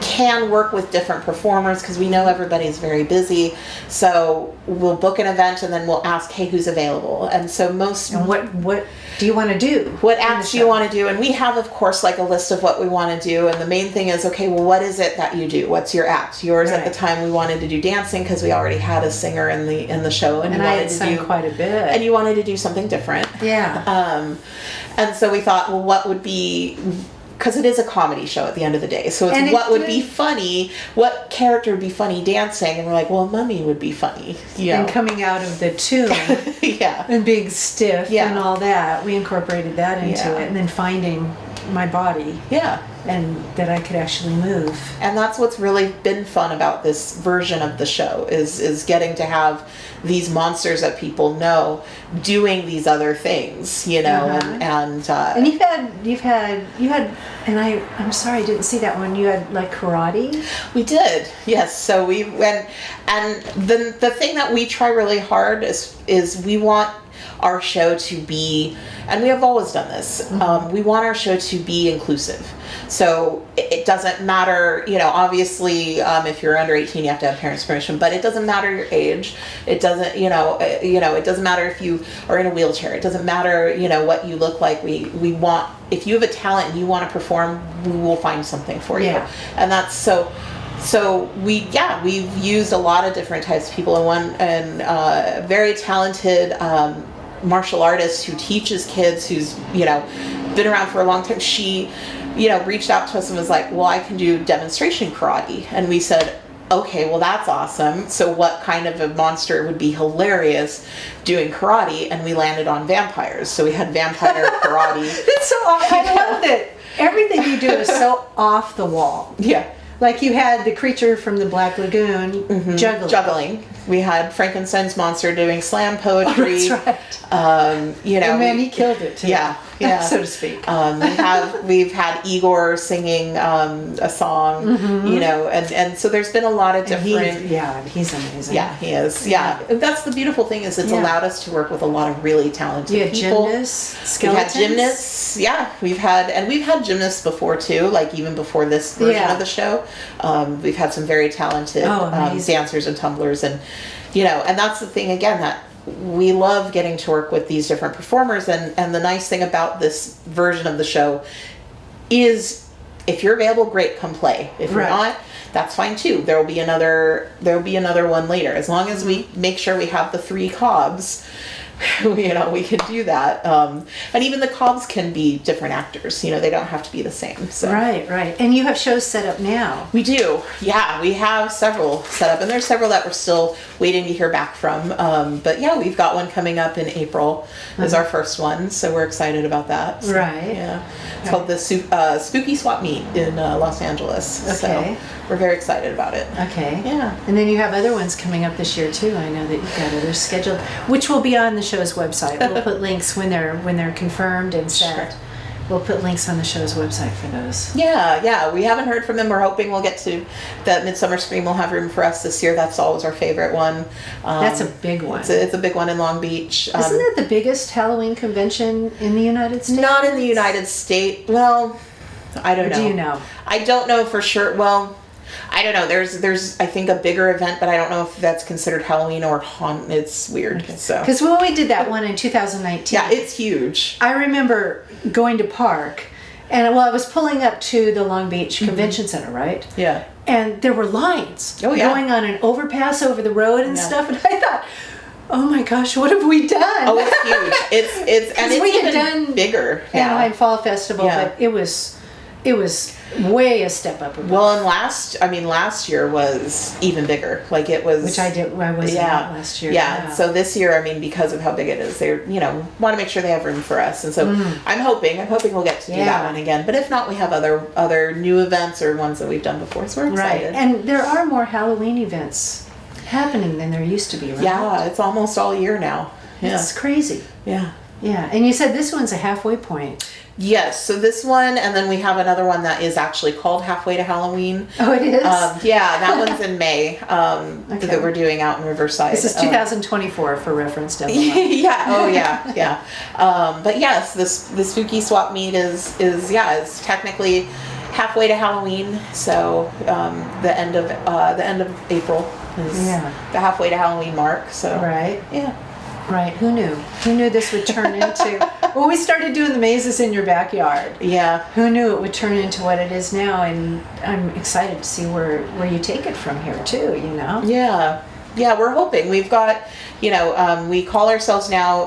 B: can work with different performers because we know everybody's very busy. So we'll book an event and then we'll ask, hey, who's available? And so
A: And what do you want to do?
B: What acts do you want to do? And we have, of course, like a list of what we want to do. And the main thing is, okay, well, what is it that you do? What's your act? Yours at the time, we wanted to do dancing because we already had a singer in the show, and
A: I had sung quite a bit.
B: And you wanted to do something different.
A: Yeah.
B: And so we thought, well, what would be, because it is a comedy show at the end of the day. So it's what would be funny, what character would be funny dancing, and we're like, well, Mummy would be funny.
A: And coming out of the tune. And being stiff and all that. We incorporated that into it, and then finding my body.
B: Yeah.
A: And that I could actually move.
B: And that's what's really been fun about this version of the show is getting to have these monsters that people know doing these other things, and
A: you've had and I'm sorry I didn't see that one. You had like karate?
B: We did. Yes. So we went, and the thing that we try really hard is we want our show to be, and we have always done this, we want our show to be inclusive. So it doesn't matter, obviously, if you're under 18, you have to have parents' permission, but it doesn't matter your age. It doesn't, it doesn't matter if you are in a wheelchair. It doesn't matter, what you look like. We want, if you have a talent and you want to perform, we will find something for you. And that's so we've used a lot of different types of people, and a very talented martial artist who teaches kids, who's been around for a long time. She reached out to us and was like, well, I can do demonstration karate. And we said, okay, well, that's awesome. So what kind of a monster would be hilarious doing karate? And we landed on vampires. So we had vampire karate.
A: It's so awesome. I love it. Everything you do is so off the wall.
B: Yeah.
A: Like you had the creature from the Black Lagoon juggling.
B: We had Frankenstein's monster doing slam poetry.
A: Oh, that's right. And then he killed it too.
B: Yeah,
A: so to speak.
B: We've had Igor singing a song. And so there's been a lot of different.
A: He's amazing.
B: Yeah, he is. Yeah, and that's the beautiful thing is it's allowed us to work with a lot of really talented people.
A: Gymnasts, skeletons.
B: We've had gymnasts. Yeah, we've had gymnasts before too. Like even before this version of the show, we've had some very talented dancers and tumblers, and and that's the thing again that we love getting to work with these different performers, and the nice thing about this version of the show is if you're available, great, come play. If you're not, that's fine too. There'll be another one later. As long as we make sure we have the 3 Cobbs, we can do that. And even the Cobbs can be different actors. They don't have to be the same. So.
A: Right. And you have shows set up now.
B: We do. Yeah, we have several set up, and there's several that we're still waiting to hear back from. But yeah, we've got one coming up in April as our first one, so we're excited about that. So,
A: right.
B: Yeah. It's called the Spooky Swap Meet in Los Angeles.
A: Okay.
B: So we're very excited about it.
A: Okay.
B: Yeah.
A: And then you have other ones coming up this year too. I know that you've got others scheduled, which will be on the show's website. We'll put links when they're confirmed and set.
B: Sure.
A: We'll put links on the show's website for those.
B: Yeah. We haven't heard from them. We're hoping we'll get to that Midsummer Scream will have room for us this year. That's always our favorite one.
A: That's a big one.
B: It's a big one in Long Beach.
A: Isn't it the biggest Halloween convention in the United States?
B: Not in the United States. Well, I don't know.
A: Do you know?
B: I don't know for sure. Well, I don't know. There's I think a bigger event, but I don't know if that's considered Halloween or haunt. It's weird. Okay. So
A: because when we did that one in 2019,
B: yeah, it's huge.
A: I remember going to park, and I was pulling up to the Long Beach Convention Center, right?
B: Yeah.
A: And there were lines going on an overpass over the road and stuff, and I thought, oh my gosh, what have we done?
B: Oh, it's huge. It's and it's
A: we had
B: even
A: done
B: bigger.
A: Anaheim Fall Festival,
B: Yeah.
A: but it was way a step up above.
B: Well, and last year was even bigger. Like it was,
A: Which I wasn't at last year.
B: Yeah. So this year, I mean, because of how big it is, they want to make sure they have room for us, and so I'm hoping we'll get to do that one again. But if not, we have other new events or ones that we've done before, so we're excited.
A: Right, and there are more Halloween events happening than there used to be, right?
B: Yeah, it's almost all year now. Yeah.
A: It's crazy.
B: Yeah.
A: Yeah, and you said this one's a halfway point.
B: Yes, so this one, and then we have another one that is actually called Halfway to Halloween.
A: Oh, it is?
B: Yeah, that one's in May that we're doing out in Riverside.
A: This is 2024 for reference, definitely.
B: Yeah, oh yeah, yeah. But yes, the spooky swap meet is technically halfway to Halloween. So the end of April is the halfway to Halloween mark. So
A: right,
B: yeah.
A: Right. Who knew? Who knew this would turn into... Well, we started doing the mazes in your backyard.
B: Yeah.
A: Who knew it would turn into what it is now? And I'm excited to see where you take it from here, too,
B: Yeah. Yeah, we're hoping. We've got, we call ourselves now,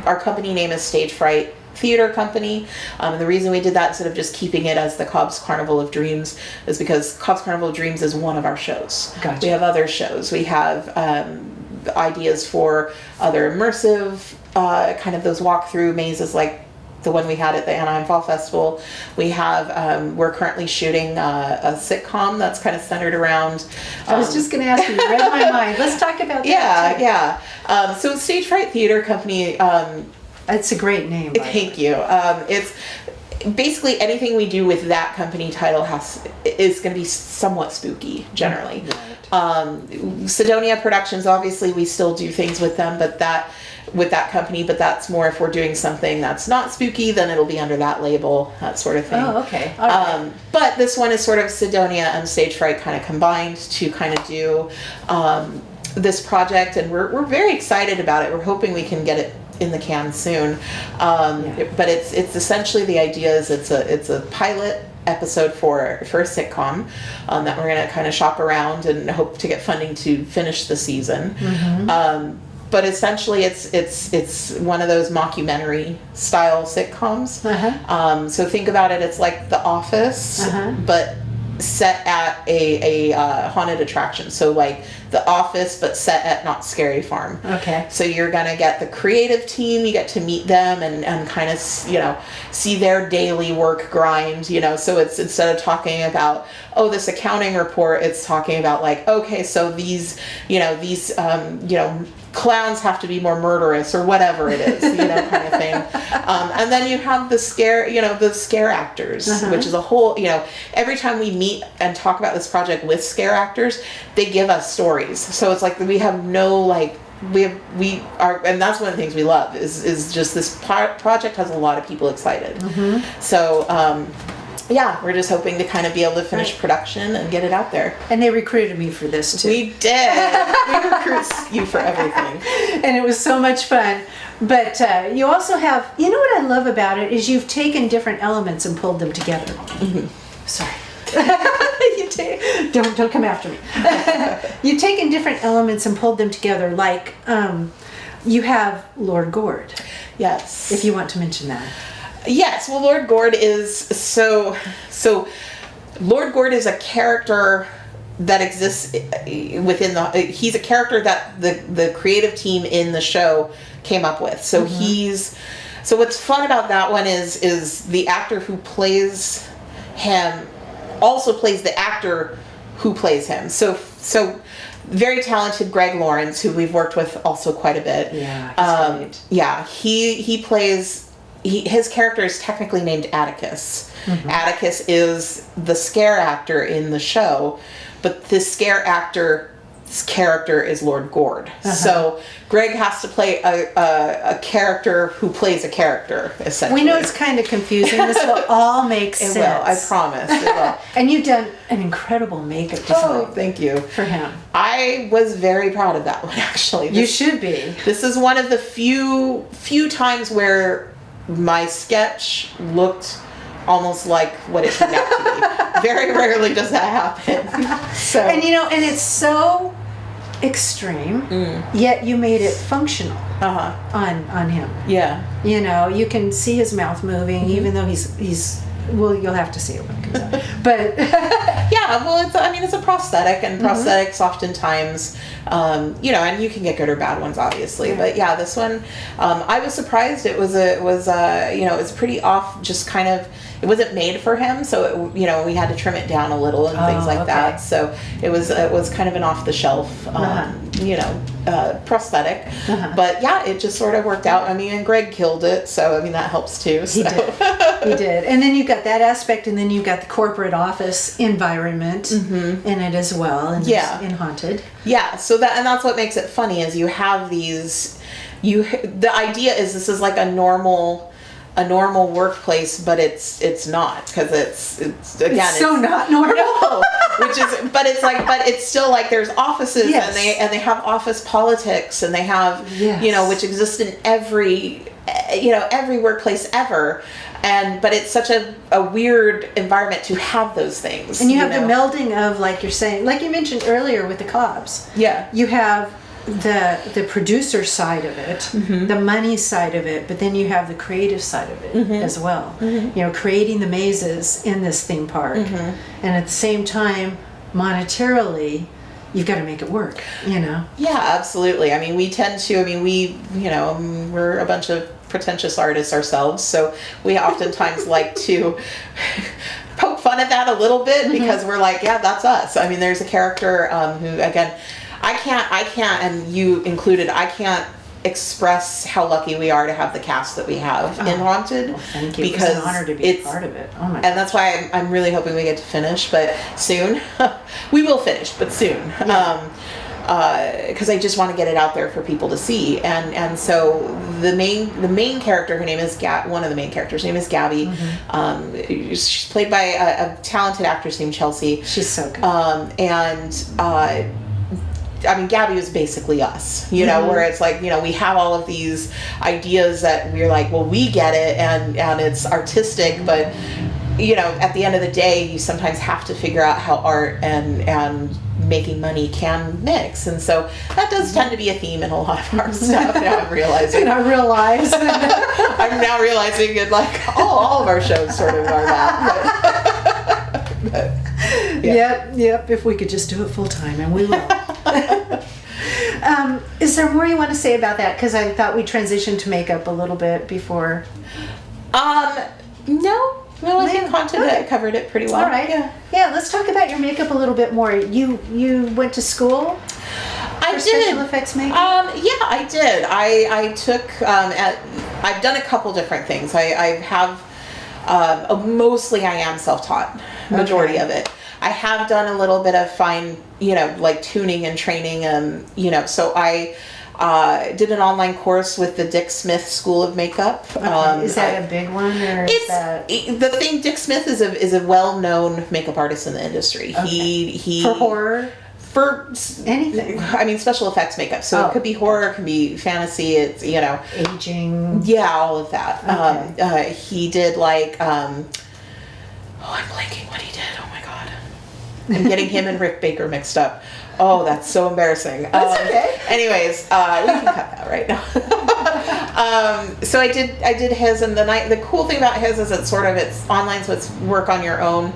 B: our company name is Stage Fright Theater Company. The reason we did that instead of just keeping it as the Cobb's Carnival of Dreams is because Cobb's Carnival of Dreams is one of our shows.
A: Gotcha.
B: We have other shows. We have ideas for other immersive kind of those walkthrough mazes like the one we had at the Anaheim Fall Festival. We have we're currently shooting a sitcom that's kind of centered around
A: I was just going to ask you read my mind. Let's talk about that too.
B: Yeah. So Stage Fright Theater Company,
A: it's a great name.
B: thank you. It's basically anything we do with that company title is going to be somewhat spooky generally. Right. Sidonia Productions, obviously we still do things with them, but with that company, but that's more if we're doing something that's not spooky, then it'll be under that label, that sort of thing.
A: Oh, okay. All right.
B: But this one is sort of Sidonia and Stage Fright kind of combined to kind of do this project, and we're very excited about it. We're hoping we can get it in the can soon. But it's essentially, the idea is it's a pilot episode for a sitcom that we're going to kind of shop around and hope to get funding to finish the season. But essentially it's one of those mockumentary style sitcoms. So think about it, it's like The Office, but set at a haunted attraction. So like The Office, but set at Not Scary Farm.
A: Okay.
B: So you're gonna get the creative team, you get to meet them and kind of see their daily work grind. So it's, instead of talking about this accounting report, it's talking about like, okay, so these clowns have to be more murderous or whatever it is, kind of thing. And then you have the scare actors, which is a whole, every time we meet and talk about this project with scare actors, they give us stories. So it's like we have no, like, we are, and that's one of the things we love is just this project has a lot of people excited. So, yeah, we're just hoping to kind of be able to finish production and get it out there.
A: And they recruited me for this too.
B: We did. We recruit you for everything.
A: And it was so much fun. But you also have, what I love about it is you've taken different elements and pulled them together. Sorry. Don't come after me. You've taken different elements and pulled them together, like you have Lord Gord.
B: Yes.
A: If you want to mention that.
B: Yes, well, Lord Gord is so Lord Gord is a character that exists within he's a character that the creative team in the show came up with. So so what's fun about that one is the actor who plays him also plays the actor who plays him. So very talented Greg Lawrence, who we've worked with also quite a bit.
A: Yeah, he's great.
B: Yeah, he plays. His character is technically named Atticus. Atticus is the scare actor in the show, but this scare actor's character is Lord Gord. So Greg has to play a character who plays a character, essentially.
A: We know it's kind of confusing. This will all make sense.
B: It will, I promise. It will.
A: And you've done an incredible makeup design.
B: Oh, thank you.
A: For him.
B: I was very proud of that one, actually.
A: You should be.
B: This is one of the few times where my sketch looked almost like what it turned out to be. Very rarely does that happen. So,
A: and and it's so extreme, yet you made it functional on him.
B: Yeah.
A: You know, you can see his mouth moving, even though he's well, you'll have to see it when it comes out. But
B: yeah, well, it's a prosthetic, and prosthetics oftentimes, you know, and you can get good or bad ones, obviously. But yeah, this one, I was surprised. It was you know, it was pretty off, just kind of. It wasn't made for him, so it, you know, we had to trim it down a little and things like that. So it was kind of an off the shelf, you know, prosthetic. But yeah, it just sort of worked out. I mean, and Greg killed it, so I mean that helps too. So.
A: He did. He did. And then you've got that aspect, and then you've got the corporate office environment in it as well, and in Haunted.
B: Yeah. So that's what makes it funny is you have these. The idea is this is like a normal workplace, but it's not, because it's again
A: it's so not normal.
B: No, but it's still like there's offices and they have office politics, and they have you know, which exist in every workplace ever. But it's such a weird environment to have those things.
A: And you have the melding of, like you're saying, like you mentioned earlier with the cops.
B: Yeah.
A: You have the producer side of it, the money side of it, but then you have the creative side of it as well. You know, creating the mazes in this theme park. And at the same time, monetarily, you've got to make it work, you know?
B: Yeah, absolutely. I mean, we're a bunch of pretentious artists ourselves, so we oftentimes like to poke fun at that a little bit, because we're like, yeah, that's us. I mean, there's a character who, again, I can't, and you included, I can't express how lucky we are to have the cast that we have in Haunted.
A: Well, thank you.
B: Because
A: it's an honor to be a part of it. Oh my
B: and that's why I'm really hoping we get to finish, but soon. We will finish, but soon. Because I just want to get it out there for people to see, and so the main character, her name is one of the main characters' name is Gabby. She's played by a talented actress named Chelsea.
A: She's so good.
B: I mean, Gabby was basically us, you know, where it's like, you know, we have all of these ideas that we're like, well, we get it, and it's artistic, but, you know, at the end of the day, you sometimes have to figure out how art and making money can mix. And so that does tend to be a theme in a lot of our stuff, now I'm realizing.
A: In our real lives.
B: I'm now realizing it, like, all of our shows sort of are that. But, yeah.
A: Yep. If we could just do it full time, and we will. Is there more you want to say about that? Because I thought we transitioned to makeup a little bit before.
B: No, I think Haunted covered it pretty well.
A: All right. Yeah. Let's talk about your makeup a little bit more. You went to school.
B: I did.
A: Special effects makeup?
B: Yeah, I did. I took. I've done a couple different things. I have. Mostly, I am self-taught. Majority of it. I have done a little bit of fine, you know, like tuning and training, you know, so I did an online course with the Dick Smith School of Makeup.
A: Okay. Is that a big one, or is that...
B: The thing, Dick Smith is a well-known makeup artist in the industry.
A: Okay.
B: He
A: for horror?
B: For
A: anything.
B: I mean, special effects makeup. So it could be horror, it could be fantasy, it's, you know.
A: Aging.
B: Yeah, all of that.
A: Okay.
B: He did like, I'm blanking what he did. Oh my God. I'm getting him and Rick Baker mixed up. Oh, that's so embarrassing.
A: That's okay.
B: Anyways, we can cut that right now. So I did his, and the cool thing about his is it's online, so it's work on your own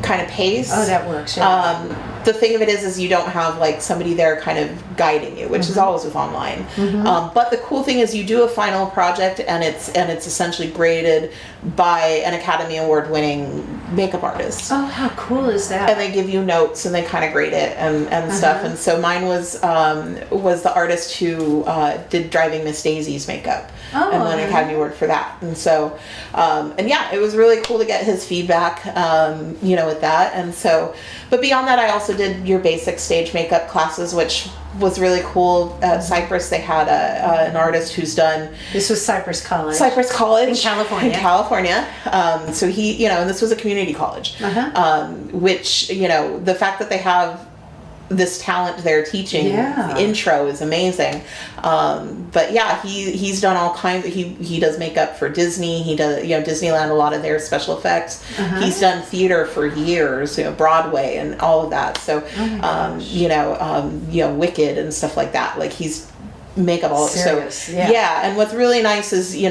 B: kind of pace.
A: Oh, that works. Yeah.
B: The thing of it is you don't have like somebody there kind of guiding you, which is always with online. But the cool thing is you do a final project, and it's essentially graded by an Academy Award winning makeup artist.
A: Oh, how cool is that?
B: And they give you notes, and they kind of grade it and stuff. And so mine was the artist who did Driving Miss Daisy's makeup, and won an Academy Award for that. And so, and yeah, it was really cool to get his feedback, you know, with that. And so, but beyond that, I also did your basic stage makeup classes, which was really cool. At Cypress, they had an artist who's done...
A: This was Cypress College.
B: Cypress College.
A: In California.
B: In California. So he, you know, and this was a community college. Which, you know, the fact that they have this talent they're teaching.
A: Yeah.
B: The intro is amazing. But yeah, he's done all kinds of, he does makeup for Disney. He does, Disneyland, a lot of their special effects. He's done theater for years, Broadway and all of that. So, Wicked and stuff like that. Like he's makeup all.
A: Serious,
B: so
A: yeah.
B: And what's really nice is, he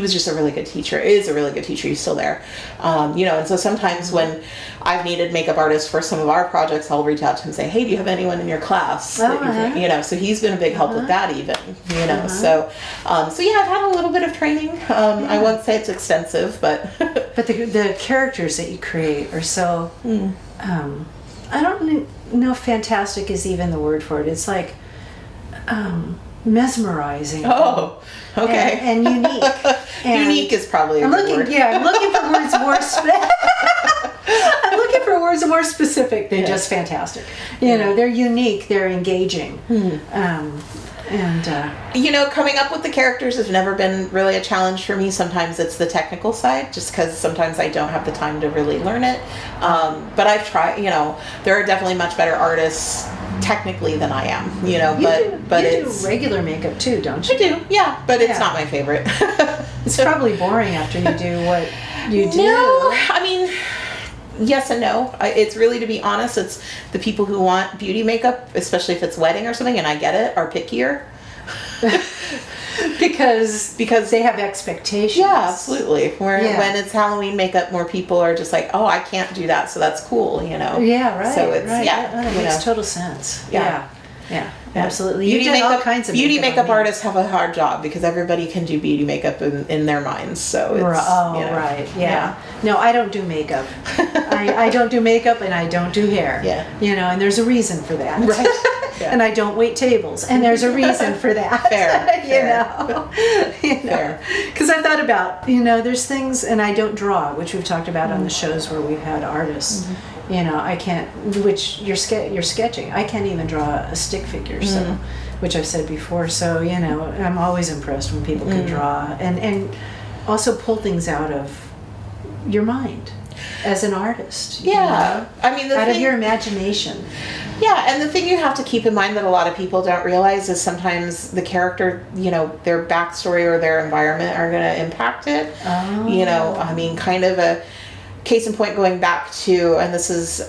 B: was just a really good teacher. Is a really good teacher. He's still there. And so sometimes when I've needed makeup artists for some of our projects, I'll reach out to him and say, hey, do you have anyone in your class? So he's been a big help with that even, So I've had a little bit of training. I won't say it's extensive, but.
A: But the characters that you create are so, I don't know if fantastic is even the word for it. It's like, mesmerizing.
B: Oh, okay.
A: And unique. And
B: unique is probably a good word.
A: I'm looking for words I'm looking for words more specific than just fantastic. They're unique. They're engaging.
B: Coming up with the characters has never been really a challenge for me. Sometimes it's the technical side, just because sometimes I don't have the time to really learn it. But I've tried. There are definitely much better artists technically than I am. But
A: you
B: it's
A: do regular makeup too, don't you?
B: I do, yeah. But it's not my favorite.
A: It's probably boring after you do what you do.
B: No, I mean. Yes and no. It's really, to be honest, it's the people who want beauty makeup, especially if it's wedding or something, and I get it, are pickier.
A: because they have expectations.
B: Yeah, absolutely. When it's Halloween makeup, more people are just like, oh, I can't do that, so that's cool,
A: Yeah, right.
B: So it's,
A: right. That makes
B: know.
A: total sense.
B: Yeah.
A: Yeah, absolutely.
B: Beauty
A: You did
B: makeup,
A: all kinds of
B: beauty makeup
A: on me.
B: artists have a hard job because everybody can do beauty makeup in their minds. So it's,
A: right. Yeah. No, I don't do makeup. I don't do makeup and I don't do hair.
B: Yeah.
A: And there's a reason for that.
B: Right. Yeah.
A: And I don't wait tables, and there's a reason for that.
B: Fair.
A: Fair. Because I thought about, there's things, and I don't draw, which we've talked about on the shows where we've had artists. I can't, which you're sketching. I can't even draw a stick figure, so, which I've said before. So, I'm always impressed when people can draw and also pull things out of your mind as an artist.
B: Yeah. I mean,
A: out of your imagination.
B: Yeah, and the thing you have to keep in mind that a lot of people don't realize is sometimes the character, their backstory or their environment are going to impact it.
A: Oh.
B: Kind of a case in point going back to, and this is,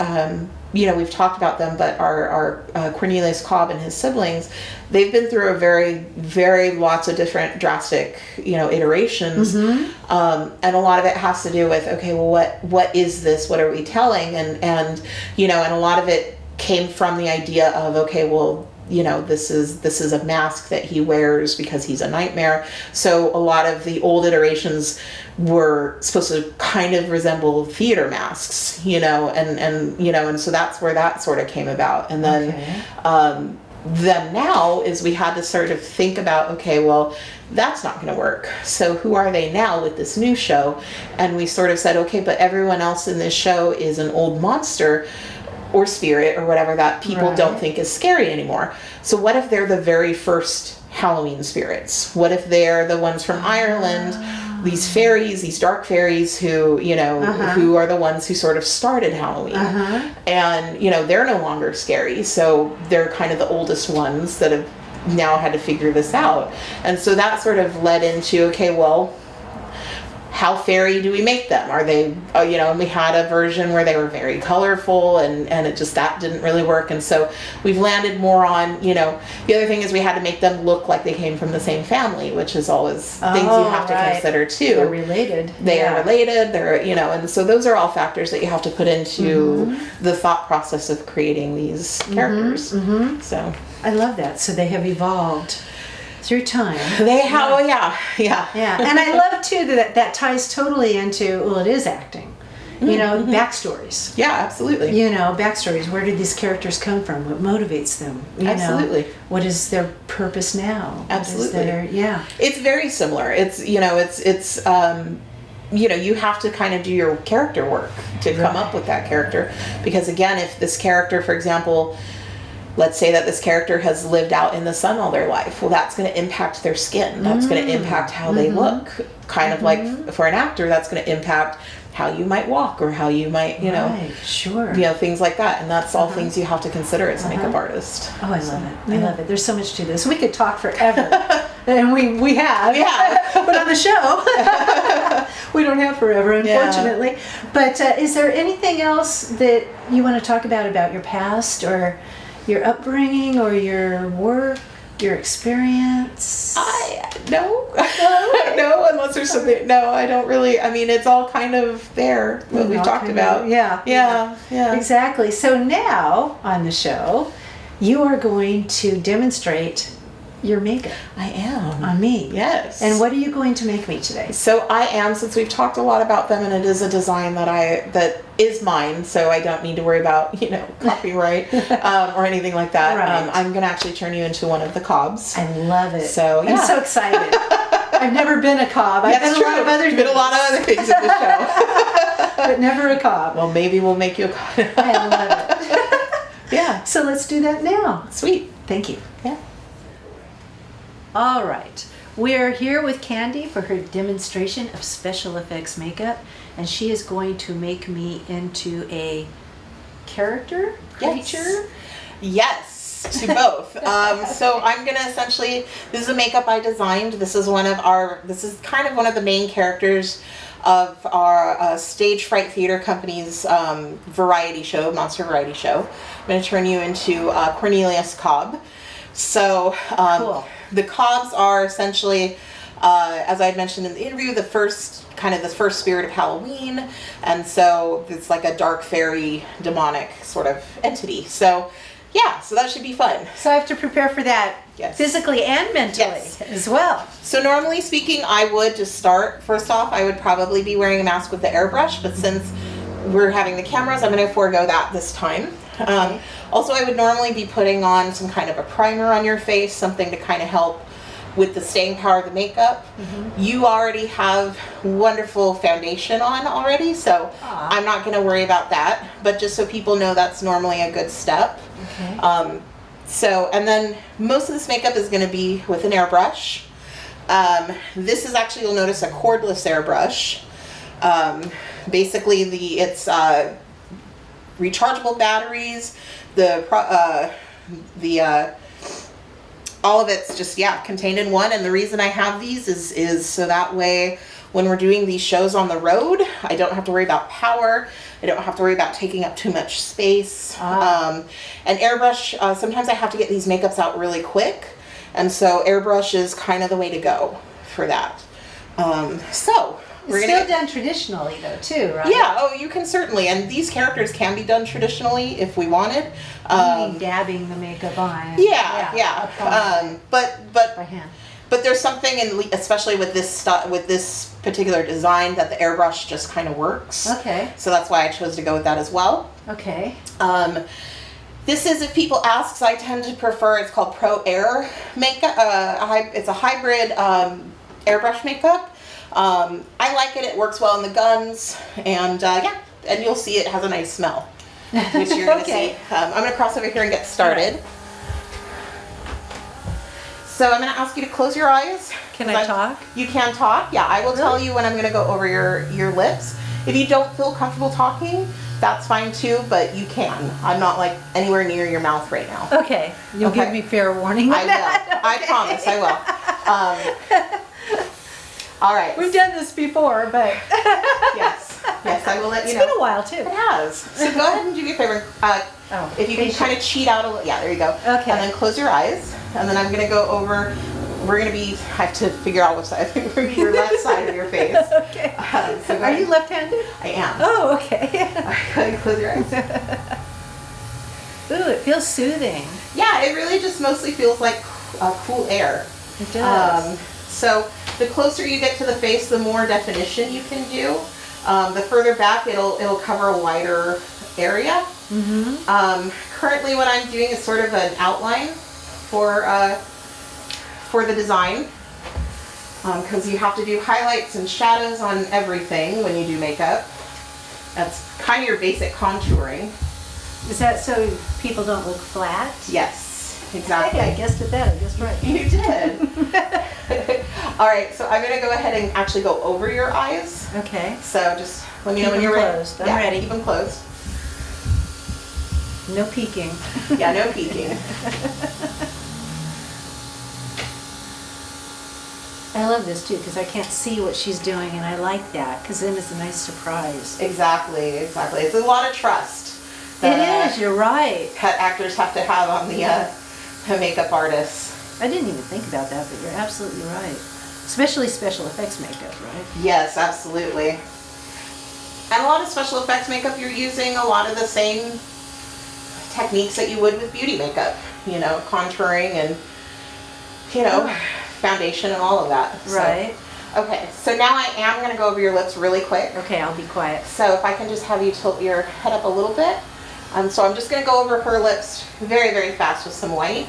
B: we've talked about them, but our Cornelius Cobb and his siblings, they've been through a very, very lots of different drastic, iterations. And a lot of it has to do with, okay, well, what is this? What are we telling? And a lot of it came from the idea of, okay, well, this is a mask that he wears because he's a nightmare. So a lot of the old iterations were supposed to kind of resemble theater masks, and so that's where that sort of came about. And then, then now is we had to sort of think about, okay, well, that's not going to work. So who are they now with this new show? And we sort of said, okay, but everyone else in this show is an old monster or spirit or whatever that people don't think is scary anymore. So what if they're the very first Halloween spirits? What if they're the ones from Ireland, these fairies, these dark fairies who, who are the ones who sort of started Halloween? And, they're no longer scary. So they're kind of the oldest ones that have now had to figure this out. And so that sort of led into, okay, well, how fairy do we make them? Are they, and we had a version where they were very colorful and it just, that didn't really work. And so we've landed more on, the other thing is we had to make them look like they came from the same family, which is always things you have to consider too.
A: They're related.
B: They are related. They're, and so those are all factors that you have to put into the thought process of creating these characters. So
A: I love that. So they have evolved through time.
B: They have, yeah.
A: And I love too that ties totally into, well, it is acting. Backstories.
B: Yeah, absolutely.
A: Backstories. Where did these characters come from? What motivates them?
B: Absolutely.
A: What is their purpose now?
B: Absolutely.
A: It's
B: very similar. It's you have to kind of do your character work to come up with that character. Because again, if this character, for example, let's say that this character has lived out in the sun all their life. Well, that's going to impact their skin. That's going to impact how they look. Kind of like for an actor, that's going to impact how you might walk or how you might,
A: Right, sure.
B: things like that. And that's all things you have to consider as a makeup artist.
A: Oh, I love it. I love it. There's so much to this. We could talk forever. And we have. But on the show, we don't have forever, unfortunately. But is there anything else that you want to talk about your past or your upbringing or your work, your experience?
B: No. No, unless there's something. No, I don't really. I mean, it's all kind of there, what we've talked about. Yeah.
A: Exactly. So now on the show, you are going to demonstrate your makeup.
B: I am.
A: On me.
B: Yes.
A: And what are you going to make me today?
B: So I am, since we've talked a lot about them, and it is a design that is mine, so I don't need to worry about, copyright or anything like that.
A: Right.
B: I'm going to actually turn you into one of the cobs.
A: I love it.
B: So, yeah.
A: I'm so excited. I've never been a cob. I've
B: That's
A: been
B: true.
A: a lot of other
B: You've been a lot of other things in the show.
A: but never a cob.
B: Well, maybe we'll make you a cob.
A: I love it.
B: Yeah.
A: So let's do that now.
B: Sweet.
A: Thank you.
B: Yeah.
A: All right. We're here with Candy for her demonstration of special effects makeup, and she is going to make me into a creature.
B: Yes, to both. So I'm gonna essentially, this is a makeup I designed. This is kind of one of the main characters of our Stage Fright Theater Company's variety show, monster variety show. I'm gonna turn you into Cornelius Cobb. So
A: Cool.
B: The Cobbs are essentially, as I had mentioned in the interview, the first spirit of Halloween, and so it's like a dark fairy demonic sort of entity. So yeah, so that should be fun.
A: So I have to prepare for that physically and mentally as well.
B: So normally speaking, I would just start, first off, I would probably be wearing a mask with the airbrush, but since we're having the cameras, I'm going to forego that this time.
A: Okay.
B: Also, I would normally be putting on some kind of a primer on your face, something to kind of help with the staying power of the makeup. You already have wonderful foundation on already, so I'm not going to worry about that. But just so people know, that's normally a good step.
A: Okay.
B: And then most of this makeup is going to be with an airbrush. This is actually, you'll notice, a cordless airbrush. Basically, it's rechargeable batteries. All of it's just contained in one. And the reason I have these is so that way when we're doing these shows on the road, I don't have to worry about power. I don't have to worry about taking up too much space. And airbrush, sometimes I have to get these makeups out really quick. And so airbrush is kind of the way to go for that.
A: It's still done traditionally though too, right?
B: Yeah, you can certainly, and these characters can be done traditionally if we wanted.
A: I mean, dabbing the makeup on.
B: But
A: by hand.
B: But there's something, especially with this particular design, that the airbrush just kind of works.
A: Okay.
B: So that's why I chose to go with that as well.
A: Okay.
B: This is, if people ask, I tend to prefer, it's called Pro Air makeup. It's a hybrid airbrush makeup. I like it. It works well in the guns, and and you'll see it has a nice smell, which you're gonna see. I'm gonna cross over here and get started. So I'm gonna ask you to close your eyes.
A: Can I talk?
B: You can talk. Yeah, I will tell you when I'm gonna go over your lips. If you don't feel comfortable talking, that's fine too, but you can. I'm not like anywhere near your mouth right now.
A: Okay. You'll give me fair warning.
B: I will. I promise I will. All right.
A: We've done this before, but
B: yes, I will let you know.
A: It's been a while too.
B: It has. So go ahead and do me a favor. If you can kind of cheat out a little. Yeah, there you go.
A: Okay.
B: And then close your eyes, and then I'm gonna go over. I have to figure out which side. I think we're your left side of your face.
A: Okay.
B: So
A: Are you left-handed?
B: I am.
A: Oh, okay.
B: All right, close your eyes.
A: Ooh, it feels soothing.
B: Yeah, it really just mostly feels like cool air.
A: It does.
B: So the closer you get to the face, the more definition you can do. The further back, it'll cover a wider area. Mm-hmm. Currently, what I'm doing is sort of an outline for the design, because you have to do highlights and shadows on everything when you do makeup. That's kind of your basic contouring.
A: Is that so people don't look flat?
B: Yes, exactly.
A: Hey, I guessed it that. I guessed right.
B: You did. All right, so I'm going to go ahead and actually go over your eyes.
A: Okay.
B: So just Let me know
A: Keep
B: when you're
A: them
B: ready.
A: closed. I'm ready.
B: Keep them closed.
A: No peeking.
B: Yeah, no peeking.
A: I love this too because I can't see what she's doing, and I like that because then it's a nice surprise.
B: Exactly. It's a lot of trust.
A: It is. You're right.
B: Pet actors have to have on the makeup artists.
A: I didn't even think about that, but you're absolutely right. Especially special effects makeup, right?
B: Yes, absolutely. And a lot of special effects makeup, you're using a lot of the same techniques that you would with beauty makeup. You know, contouring and, you know, foundation and all of that.
A: Right.
B: So, okay, so now I am going to go over your lips really quick.
A: Okay, I'll be quiet.
B: So if I can just have you tilt your head up a little bit. So I'm just going to go over her lips very, very fast with some white.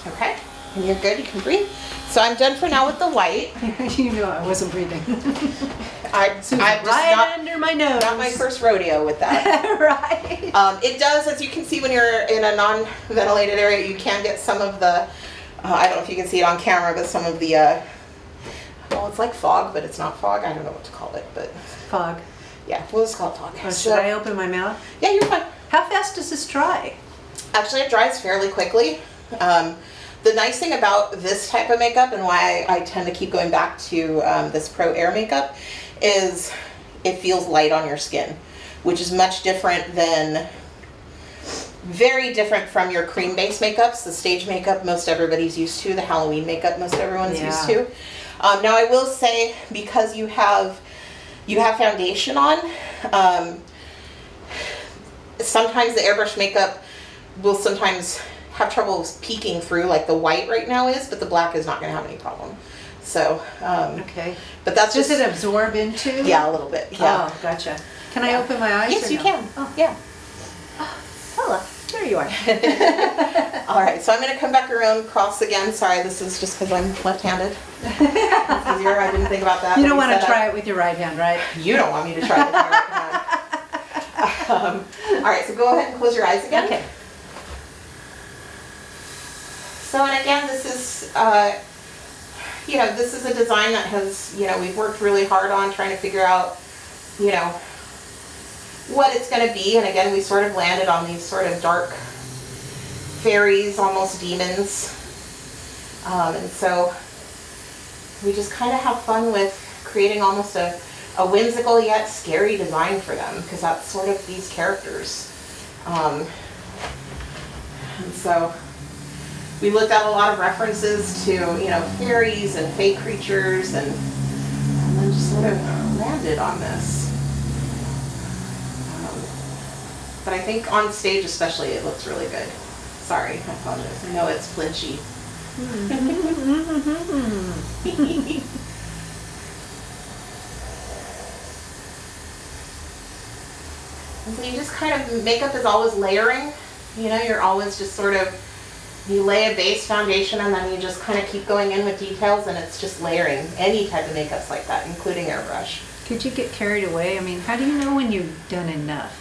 B: Okay, and you're good, you can breathe. So I'm done for now with the white.
A: You know I wasn't breathing.
B: I'm just not,
A: under my nose.
B: not my first rodeo with that.
A: Right.
B: It does, as you can see when you're in a non-ventilated area, you can get some of the, I don't know if you can see it on camera, but some of the, well, it's like fog, but it's not fog. I don't know what to call it, but.
A: Fog.
B: Yeah, we'll just call it fog.
A: Oh, should I open my mouth?
B: Yeah, you're fine.
A: How fast does this dry?
B: Actually, it dries fairly quickly. The nice thing about this type of makeup and why I tend to keep going back to this Pro Air makeup is it feels light on your skin, which is much different than, very different from your cream-based makeups, the stage makeup most everybody's used to, the Halloween makeup most everyone's used to. Now I will say, because you have foundation on, sometimes the airbrush makeup will sometimes have trouble peeking through like the white right now is, but the black is not going to have any problem. So,
A: Okay.
B: but that's
A: Does
B: just,
A: it absorb into?
B: yeah, a little bit. Yeah.
A: Oh, gotcha. Can I open my eyes?
B: Yes,
A: or
B: you
A: no?
B: can.
A: Oh,
B: Yeah.
A: hello. There you are.
B: All right, so I'm going to come back around cross again. Sorry, this is just because I'm left-handed. It's easier. I didn't think about that.
A: You
B: when
A: don't
B: we
A: want to
B: said
A: try
B: that.
A: it with your right hand, right?
B: You don't want me to try it with my right hand. All right, so go ahead and close your eyes again.
A: Okay.
B: So, and again, this is, you know, this is a design that has, you know, we've worked really hard on trying to figure out, you know, what it's going to be. And again, we sort of landed on these sort of dark fairies, almost demons. And so we just kind of have fun with creating almost a whimsical yet scary design for them, because that's sort of these characters. And so we looked at a lot of references to, you know, fairies and fey creatures, and then just sort of landed on this. But I think on stage especially it looks really good. Sorry, I apologize. I know it's flinchy. And so you just kind of, makeup is always layering. You know, you're always just sort of, you lay a base foundation and then you just kind of keep going in with details, and it's just layering. Any type of makeup's like that, including airbrush.
A: Could you get carried away? I mean, how do you know when you've done enough?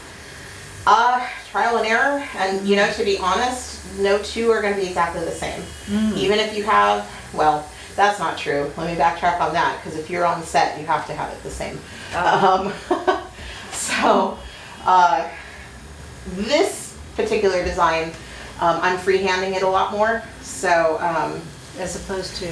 B: Trial and error, and you know, to be honest, no two are going to be exactly the same. Even if you have, well, that's not true. Let me backtrack on that, because if you're on set, you have to have it the same. So, this particular design, I'm freehanding it a lot more. So,
A: As opposed to?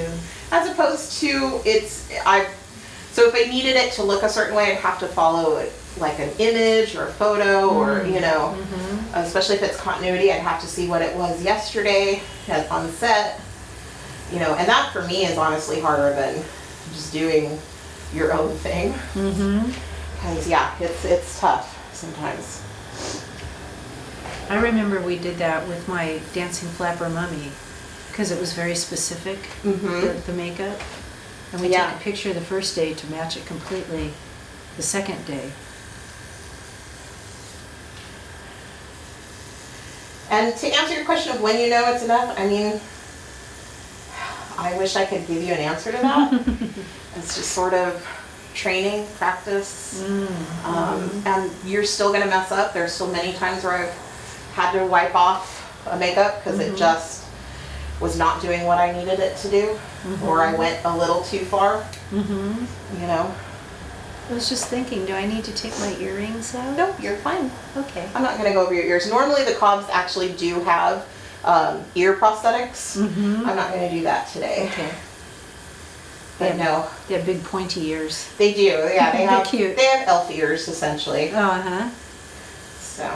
B: So if I needed it to look a certain way, I'd have to follow it like an image or a photo, or, you know, especially if it's continuity, I'd have to see what it was yesterday on set, you know, and that for me is honestly harder than just doing your own thing. Because yeah, it's tough sometimes.
A: I remember we did that with my dancing flapper mummy, because it was very specific, the makeup. And we took a picture the first day to match it completely the second day.
B: And to answer your question of when you know it's enough, I mean, I wish I could give you an answer to that. It's just sort of training, practice, and you're still going to mess up. There's still many times where I've had to wipe off a makeup because it just, was not doing what I needed it to do, or I went a little too far, you know.
A: I was just thinking, do I need to take my earrings out?
B: No, you're fine.
A: Okay.
B: I'm not gonna go over your ears. Normally the Cobbs actually do have ear prosthetics. I'm not gonna do that today.
A: Okay.
B: But no,
A: They have big pointy ears.
B: they do. Yeah, they
A: They're
B: have
A: cute.
B: They have elf ears essentially.
A: Oh, uh-huh.
B: So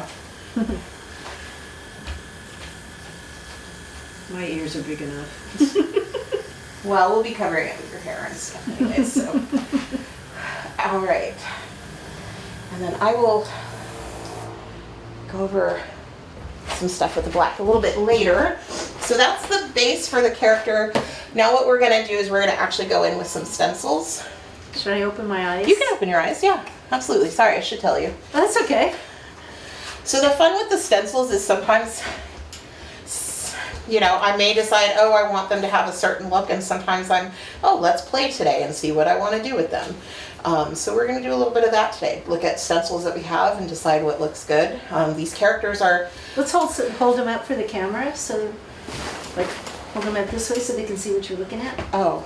A: My ears are big enough.
B: well, we'll be covering it with your hair and stuff anyway. So all right, and then I will go over some stuff with the black a little bit later. So that's the base for the character. Now what we're gonna do is we're gonna actually go in with some stencils.
A: Should I open my eyes?
B: You can open your eyes, yeah, absolutely. Sorry, I should tell you.
A: Oh, that's okay.
B: So the fun with the stencils is sometimes, you know, I may decide, oh, I want them to have a certain look, and sometimes oh, let's play today and see what I want to do with them. So we're going to do a little bit of that today. Look at stencils that we have and decide what looks good. These characters are...
A: Let's hold them up for the camera, so, like, hold them up this way so they can see what you're looking at.
B: Oh,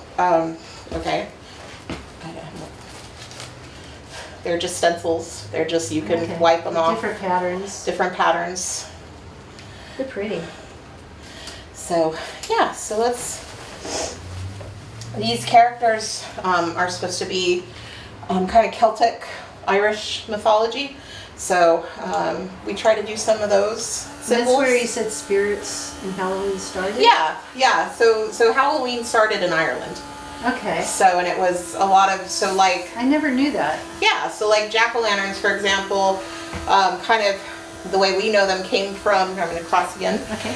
B: okay. They're just stencils. They're just, you can wipe them off.
A: Different patterns.
B: Different patterns.
A: They're pretty.
B: So, yeah, so these characters are supposed to be kind of Celtic, Irish mythology. So we try to do some of those symbols.
A: That's where you said spirits and Halloween started?
B: Yeah. So Halloween started in Ireland.
A: Okay.
B: So, and it was a lot of, so like...
A: I never knew that.
B: Yeah, so like jack-o'-lanterns, for example, kind of the way we know them came from, I'm going to cross again.
A: Okay.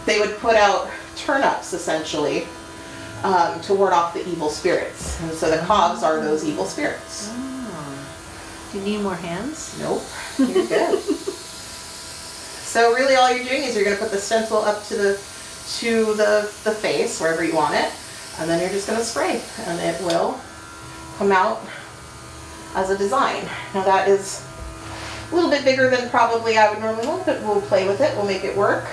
B: They would put out turnips, essentially, to ward off the evil spirits. And so the Cobbs are those evil spirits.
A: Oh. Do you need more hands?
B: Nope, you're good. So really all you're doing is you're going to put the stencil up to the face, wherever you want it, and then you're just going to spray, and it will come out as a design. Now that is a little bit bigger than probably I would normally want, but we'll play with it, we'll make it work.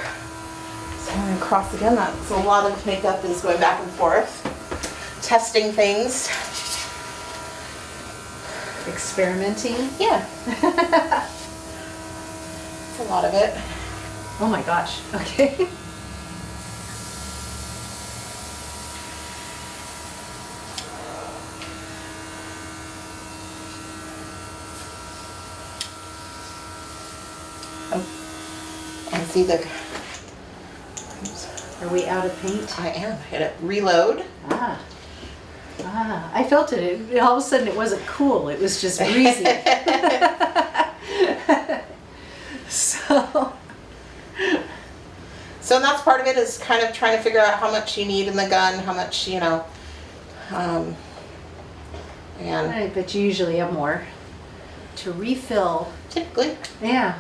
B: So I'm going to cross again. That's a lot of makeup is going back and forth, testing things.
A: Experimenting?
B: Yeah. It's a lot of it.
A: Oh my gosh, okay.
B: And see the...
A: Are we out of paint?
B: I am. Hit it. Reload.
A: I felt it. All of a sudden it wasn't cool. It was just breezy. So
B: that's part of it, is kind of trying to figure out how much you need in the gun, how much, you know, and
A: but you usually have more to refill.
B: typically.
A: Yeah.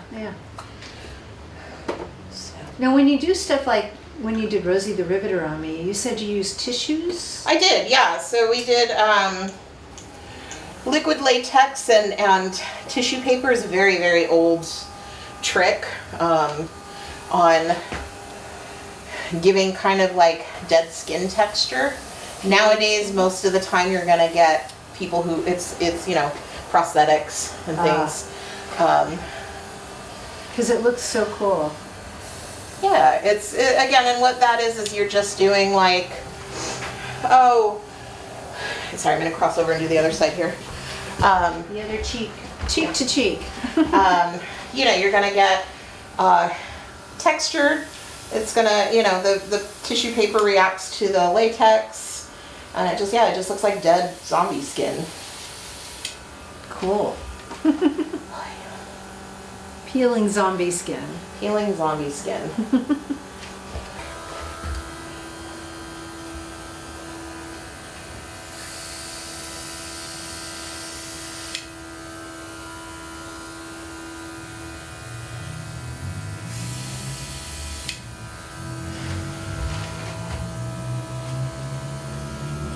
B: So.
A: Now when you do stuff like when you did Rosie the Riveter on me, you said you used tissues?
B: I did, yeah. So we did liquid latex and tissue paper is a very, very old trick on giving kind of like dead skin texture. Nowadays, most of the time you're gonna get people who, it's you know, prosthetics and things.
A: Because it looks so cool.
B: Yeah, again, and what that is you're just doing like, oh, sorry, I'm going to cross over and do the other side here.
A: The other cheek to cheek.
B: You know, you're going to get textured. It's going to, you know, the tissue paper reacts to the latex, and it just looks like dead zombie skin.
A: Cool. Peeling zombie skin.
B: Peeling zombie skin.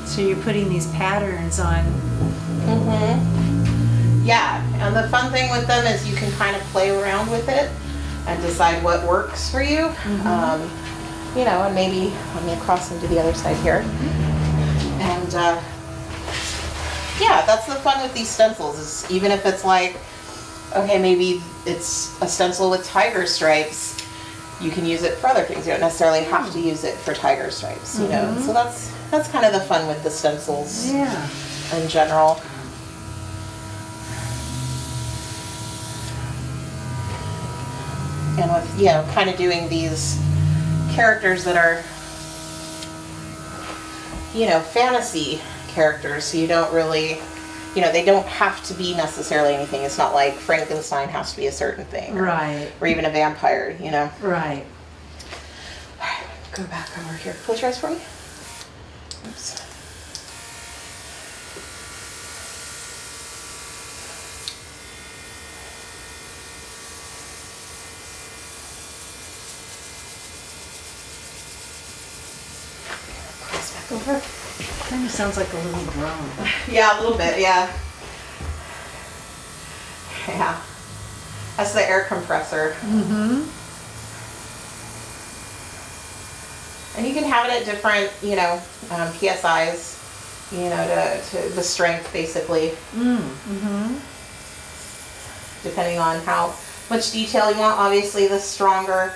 A: So you're putting these patterns on.
B: Yeah, and the fun thing with them is you can kind of play around with it. and decide what works for you. You know, and maybe let me cross into the other side here. And yeah, that's the fun with these stencils, is even if it's like, okay, maybe it's a stencil with tiger stripes, you can use it for other things. You don't necessarily have to use it for tiger stripes, you know. So that's kind of the fun with the stencils in general. And with, you know, kind of doing these characters that are, you know, fantasy characters, so you don't really, you know, they don't have to be necessarily anything. It's not like Frankenstein has to be a certain thing.
A: Right.
B: Or even a vampire, you know.
A: Right.
B: All right, go back over here. Close your eyes for me. Oops. Cross back over.
A: Kind of sounds like a little drone.
B: Yeah, a little bit, yeah. Yeah. That's the air compressor. And you can have it at different, you know, PSIs, you know, to the strength, basically. Depending on how much detail you want. Obviously, the stronger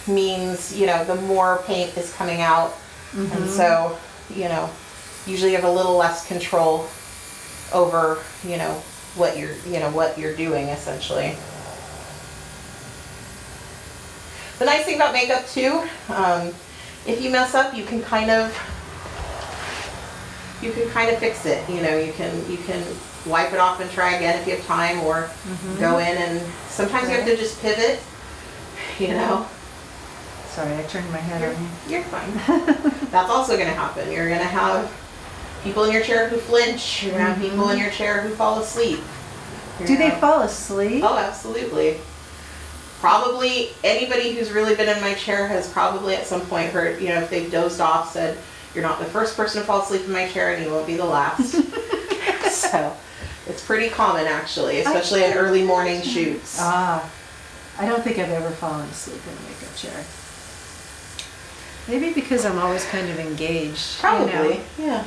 B: means, you know, the more paint is coming out. And so, you know, usually you have a little less control over, you know, what you're doing, essentially. The nice thing about makeup too, if you mess up, you can kind of fix it. You know, you can wipe it off and try again if you have time, or go in and sometimes you have to just pivot, you know.
A: Sorry, I turned my head on you.
B: You're fine. That's also going to happen. You're going to have people in your chair who flinch. You're going to have people in your chair who fall asleep.
A: Do they fall asleep?
B: Oh, absolutely. Probably anybody who's really been in my chair has probably at some point heard, you know, if they've dozed off, said, you're not the first person to fall asleep in my chair and you won't be the last. So it's pretty common, actually, especially in early morning shoots.
A: I don't think I've ever fallen asleep in a makeup chair. Maybe because I'm always kind of engaged.
B: Probably,
A: you know?
B: yeah.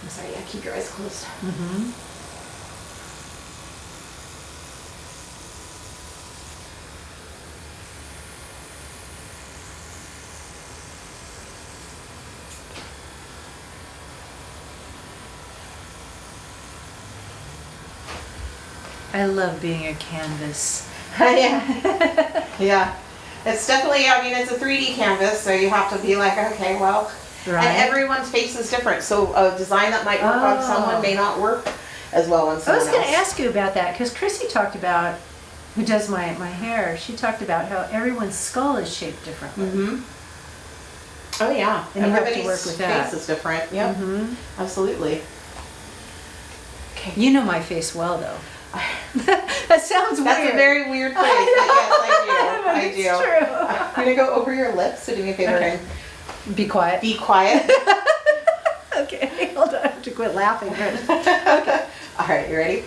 B: I'm sorry, yeah, keep your eyes closed.
A: I love being a canvas.
B: Yeah. Yeah. It's definitely, I mean, it's a 3D canvas, so you have to be like, okay, well,
A: Right.
B: and everyone's face is different. So a design that might work on someone may not work as well on
A: I
B: someone
A: was going to
B: else.
A: ask you about that because Chrissy talked about, who does my hair, she talked about how everyone's skull is shaped differently.
B: Oh yeah.
A: And you have to
B: Everybody's
A: work with that.
B: face is different. Yep. Absolutely. Okay.
A: You know my face well, though. That sounds weird.
B: That's a very weird place. But yes, I do.
A: It's true.
B: I'm gonna go over your lips, so do me a favor
A: Okay.
B: and
A: Be quiet.
B: be quiet.
A: Okay, hold on. I have to quit laughing.
B: Okay. All right, you ready?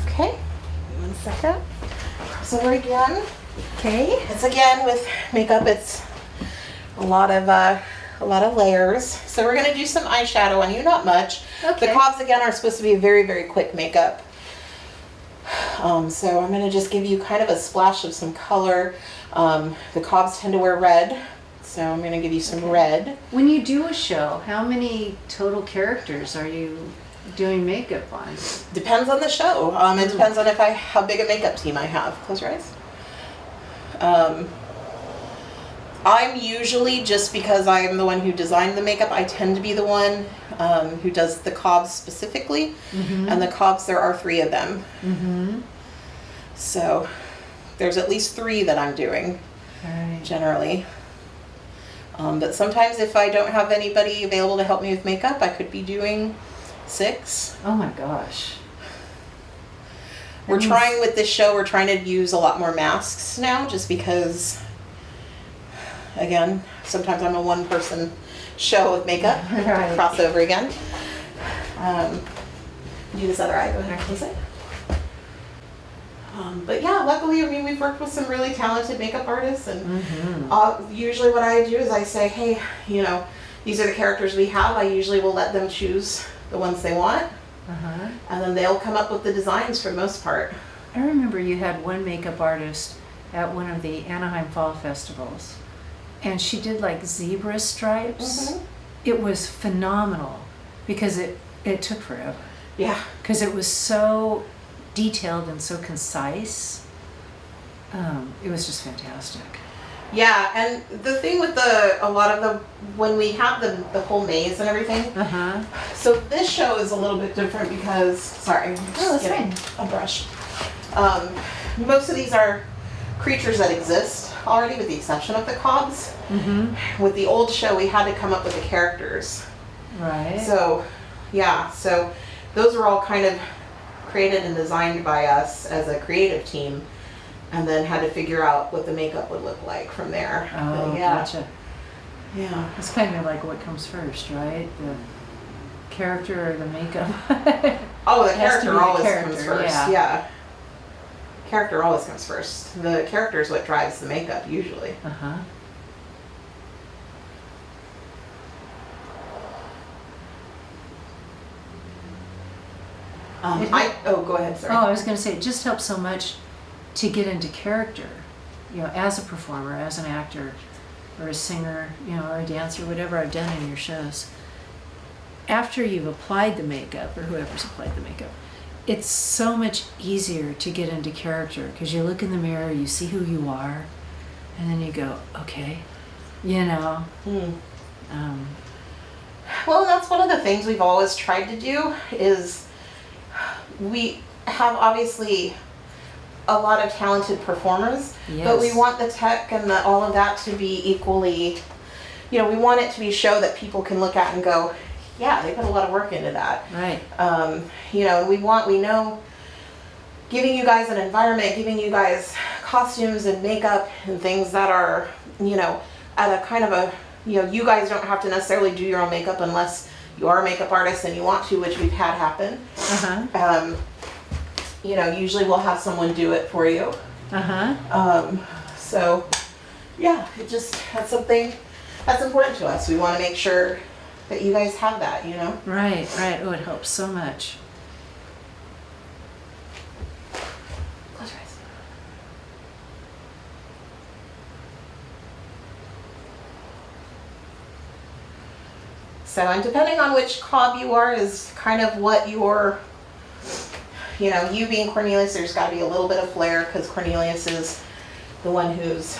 B: Okay. 1 second. Cross over again.
A: Okay.
B: It's again with makeup. It's a lot of layers. So we're gonna do some eyeshadow on you, not much.
A: Okay.
B: The Cobs again are supposed to be a very, very quick makeup. So I'm gonna just give you kind of a splash of some color. The Cobs tend to wear red, so I'm gonna give you some red.
A: When you do a show, how many total characters are you doing makeup on?
B: Depends on the show. It depends on how big a makeup team I have. Close your eyes. I'm usually, just because I am the one who designed the makeup, I tend to be the one who does the Cobs specifically. And the Cobs, there are 3 of them. So there's at least 3 that I'm doing
A: All right.
B: generally. But sometimes if I don't have anybody available to help me with makeup, I could be doing 6.
A: Oh my gosh.
B: We're trying with this show, we're trying to use a lot more masks now just because, again, sometimes I'm a one-person show with makeup.
A: Right.
B: Cross over again. Do this other eye, go ahead and close it. But yeah, luckily, I mean, we've worked with some really talented makeup artists, and usually what I do is I say, hey, you know, these are the characters we have. I usually will let them choose the ones they want, and then they'll come up with the designs for the most part.
A: I remember you had one makeup artist at one of the Anaheim Fall Festivals, and she did like zebra stripes. It was phenomenal because it took forever.
B: Yeah.
A: Because it was so detailed and so concise. It was just fantastic.
B: Yeah, and the thing with when we have the whole maze and everything, so this show is a little bit different because, sorry, I'm just getting a brush. Most of these are creatures that exist already with the exception of the cogs. With the old show, we had to come up with the characters.
A: Right.
B: So, yeah, so those were all kind of created and designed by us as a creative team, and then had to figure out what the makeup would look like from there.
A: Oh,
B: But yeah.
A: gotcha.
B: Yeah.
A: It's kind of like what comes first, right? The character or the makeup?
B: Oh, the
A: It has to
B: character
A: be the
B: always
A: character,
B: comes first.
A: yeah.
B: Yeah. Character always comes first. The character is what drives the makeup usually. Go ahead, sorry.
A: Oh, I was going to say, it just helps so much to get into character, you know, as a performer, as an actor, or a singer, you know, or a dancer, whatever I've done in your shows. After you've applied the makeup, or whoever's applied the makeup, it's so much easier to get into character because you look in the mirror, you see who you are, and then you go, okay, you know.
B: Well, that's one of the things we've always tried to do is we have obviously a lot of talented performers, but we want the tech and all of that to be equally, you know, we want it to be a show that people can look at and go, yeah, they put a lot of work into that.
A: Right.
B: You know, we know giving you guys an environment, giving you guys costumes and makeup and things that are, you know, at a kind of a, you know, you guys don't have to necessarily do your own makeup unless you are a makeup artist and you want to, which we've had happen. You know, usually we'll have someone do it for you. So, yeah, that's something that's important to us. We want to make sure that you guys have that, you know?
A: Right, right. Oh, it helps so much.
B: Close your eyes. So, and depending on which cob you are is kind of what your, you know, you being Cornelius, there's got to be a little bit of flair because Cornelius is the one who's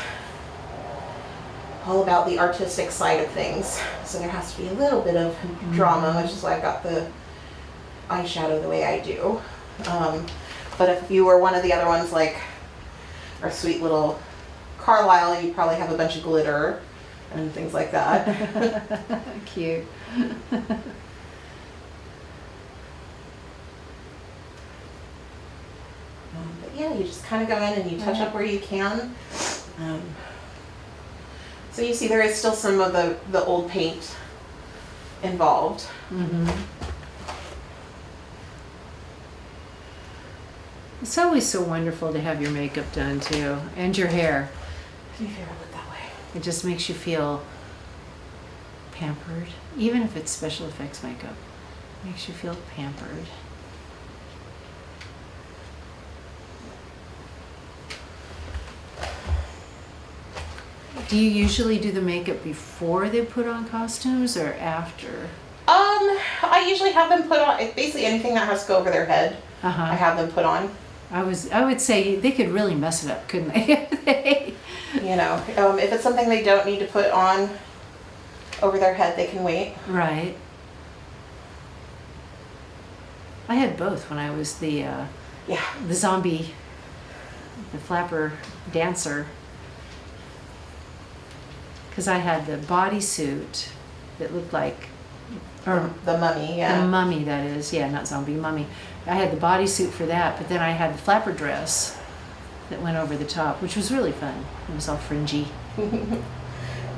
B: all about the artistic side of things. So there has to be a little bit of drama, which is why I've got the eyeshadow the way I do. But if you were one of the other ones, like our sweet little Carlisle, you'd probably have a bunch of glitter and things like that.
A: Cute.
B: But yeah, you just kind of go in and you touch up where you can. So you see there is still some of the old paint involved.
A: It's always so wonderful to have your makeup done too, and your hair.
B: If you ever look that way.
A: It just makes you feel pampered, even if it's special effects makeup. It makes you feel pampered. Do you usually do the makeup before they put on costumes or after?
B: I usually have them put on, basically anything that has to go over their head, I have them put on.
A: I would say they could really mess it up, couldn't they?
B: You know, if it's something they don't need to put on over their head, they can wait.
A: Right. I had both when I was the zombie, the flapper dancer. because I had the bodysuit that looked like, or
B: The mummy, yeah.
A: the mummy, that is, yeah, not zombie, mummy. I had the bodysuit for that, but then I had the flapper dress that went over the top, which was really fun. It was all fringy.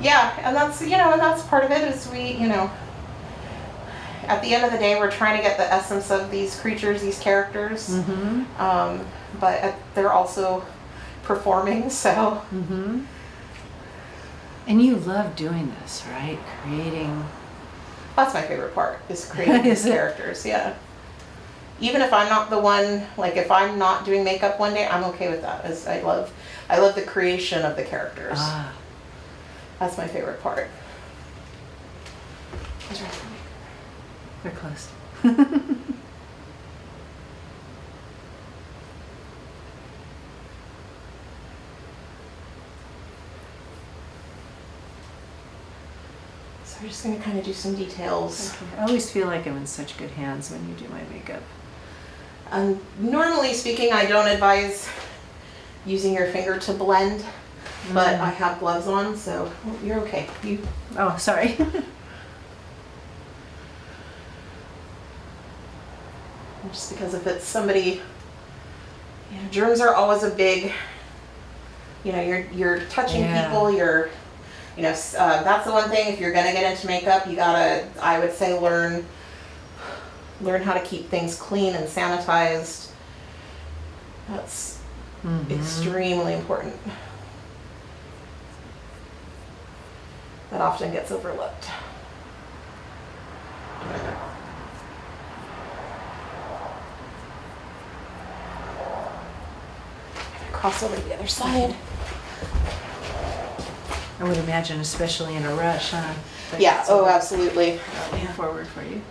B: Yeah, and that's, and that's part of it is we, at the end of the day, we're trying to get the essence of these creatures, these characters. But they're also performing, so.
A: And you love doing this, right? Creating.
B: That's my favorite part, is creating these characters, yeah. Even if I'm not the one, like if I'm not doing makeup one day, I'm okay with that. I love the creation of the characters. That's my favorite part.
A: They're closed.
B: So we're just gonna kind of do some details.
A: Okay. I always feel like I'm in such good hands when you do my makeup.
B: Normally speaking, I don't advise using your finger to blend, but I have gloves on, so you're okay.
A: Oh, sorry.
B: Just because if it's somebody, germs are always a big, you're touching people, that's the one thing, if you're gonna get into makeup, you gotta, I would say, learn how to keep things clean and sanitized. That's extremely important. That often gets overlooked. Cross over to the other side.
A: I would imagine, especially in a rush, huh? But
B: Yeah,
A: it's
B: oh, absolutely.
A: looking forward for you.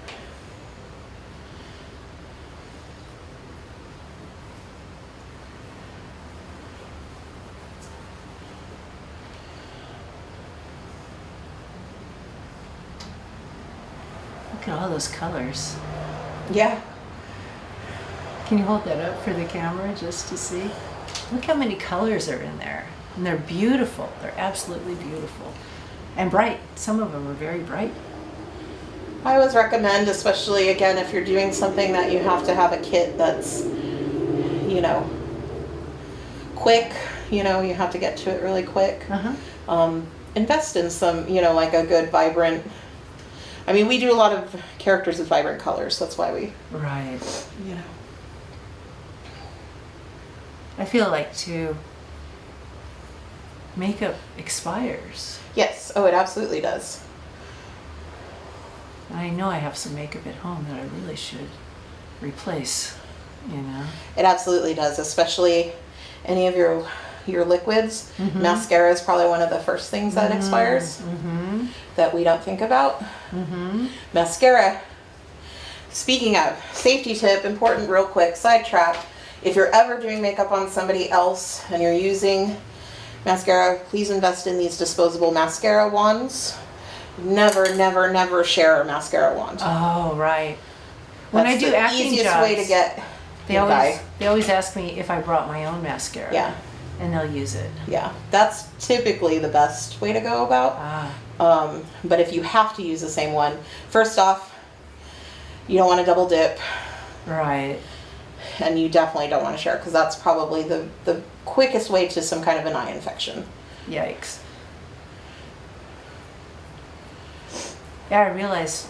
A: Look at all those colors.
B: Yeah.
A: Can you hold that up for the camera just to see? Look how many colors are in there. And they're beautiful. They're absolutely beautiful. And bright. Some of them are very bright.
B: I always recommend, especially again, if you're doing something that you have to have a kit that's, quick, you have to get to it really quick. Invest in some, like a good vibrant, we do a lot of characters with vibrant colors. That's why we,
A: Right. I feel like too, makeup expires.
B: Yes. Oh, it absolutely does.
A: I know I have some makeup at home that I really should replace,
B: It absolutely does, especially any of your liquids. Mascara is probably one of the first things that expires that we don't think about. Mascara. Speaking of, safety tip, important real quick, sidetrack. If you're ever doing makeup on somebody else and you're using mascara, please invest in these disposable mascara wands. Never, never, never share a mascara wand.
A: Oh, right. When
B: That's
A: I do
B: the
A: acting
B: easiest
A: jobs,
B: way to get
A: they always ask me if I brought my own mascara.
B: Yeah.
A: And they'll use it.
B: Yeah, that's typically the best way to go about. But if you have to use the same one, first off, you don't want to double dip.
A: Right.
B: And you definitely don't want to share, because that's probably the quickest way to some kind of an eye infection.
A: Yikes. Yeah, I realized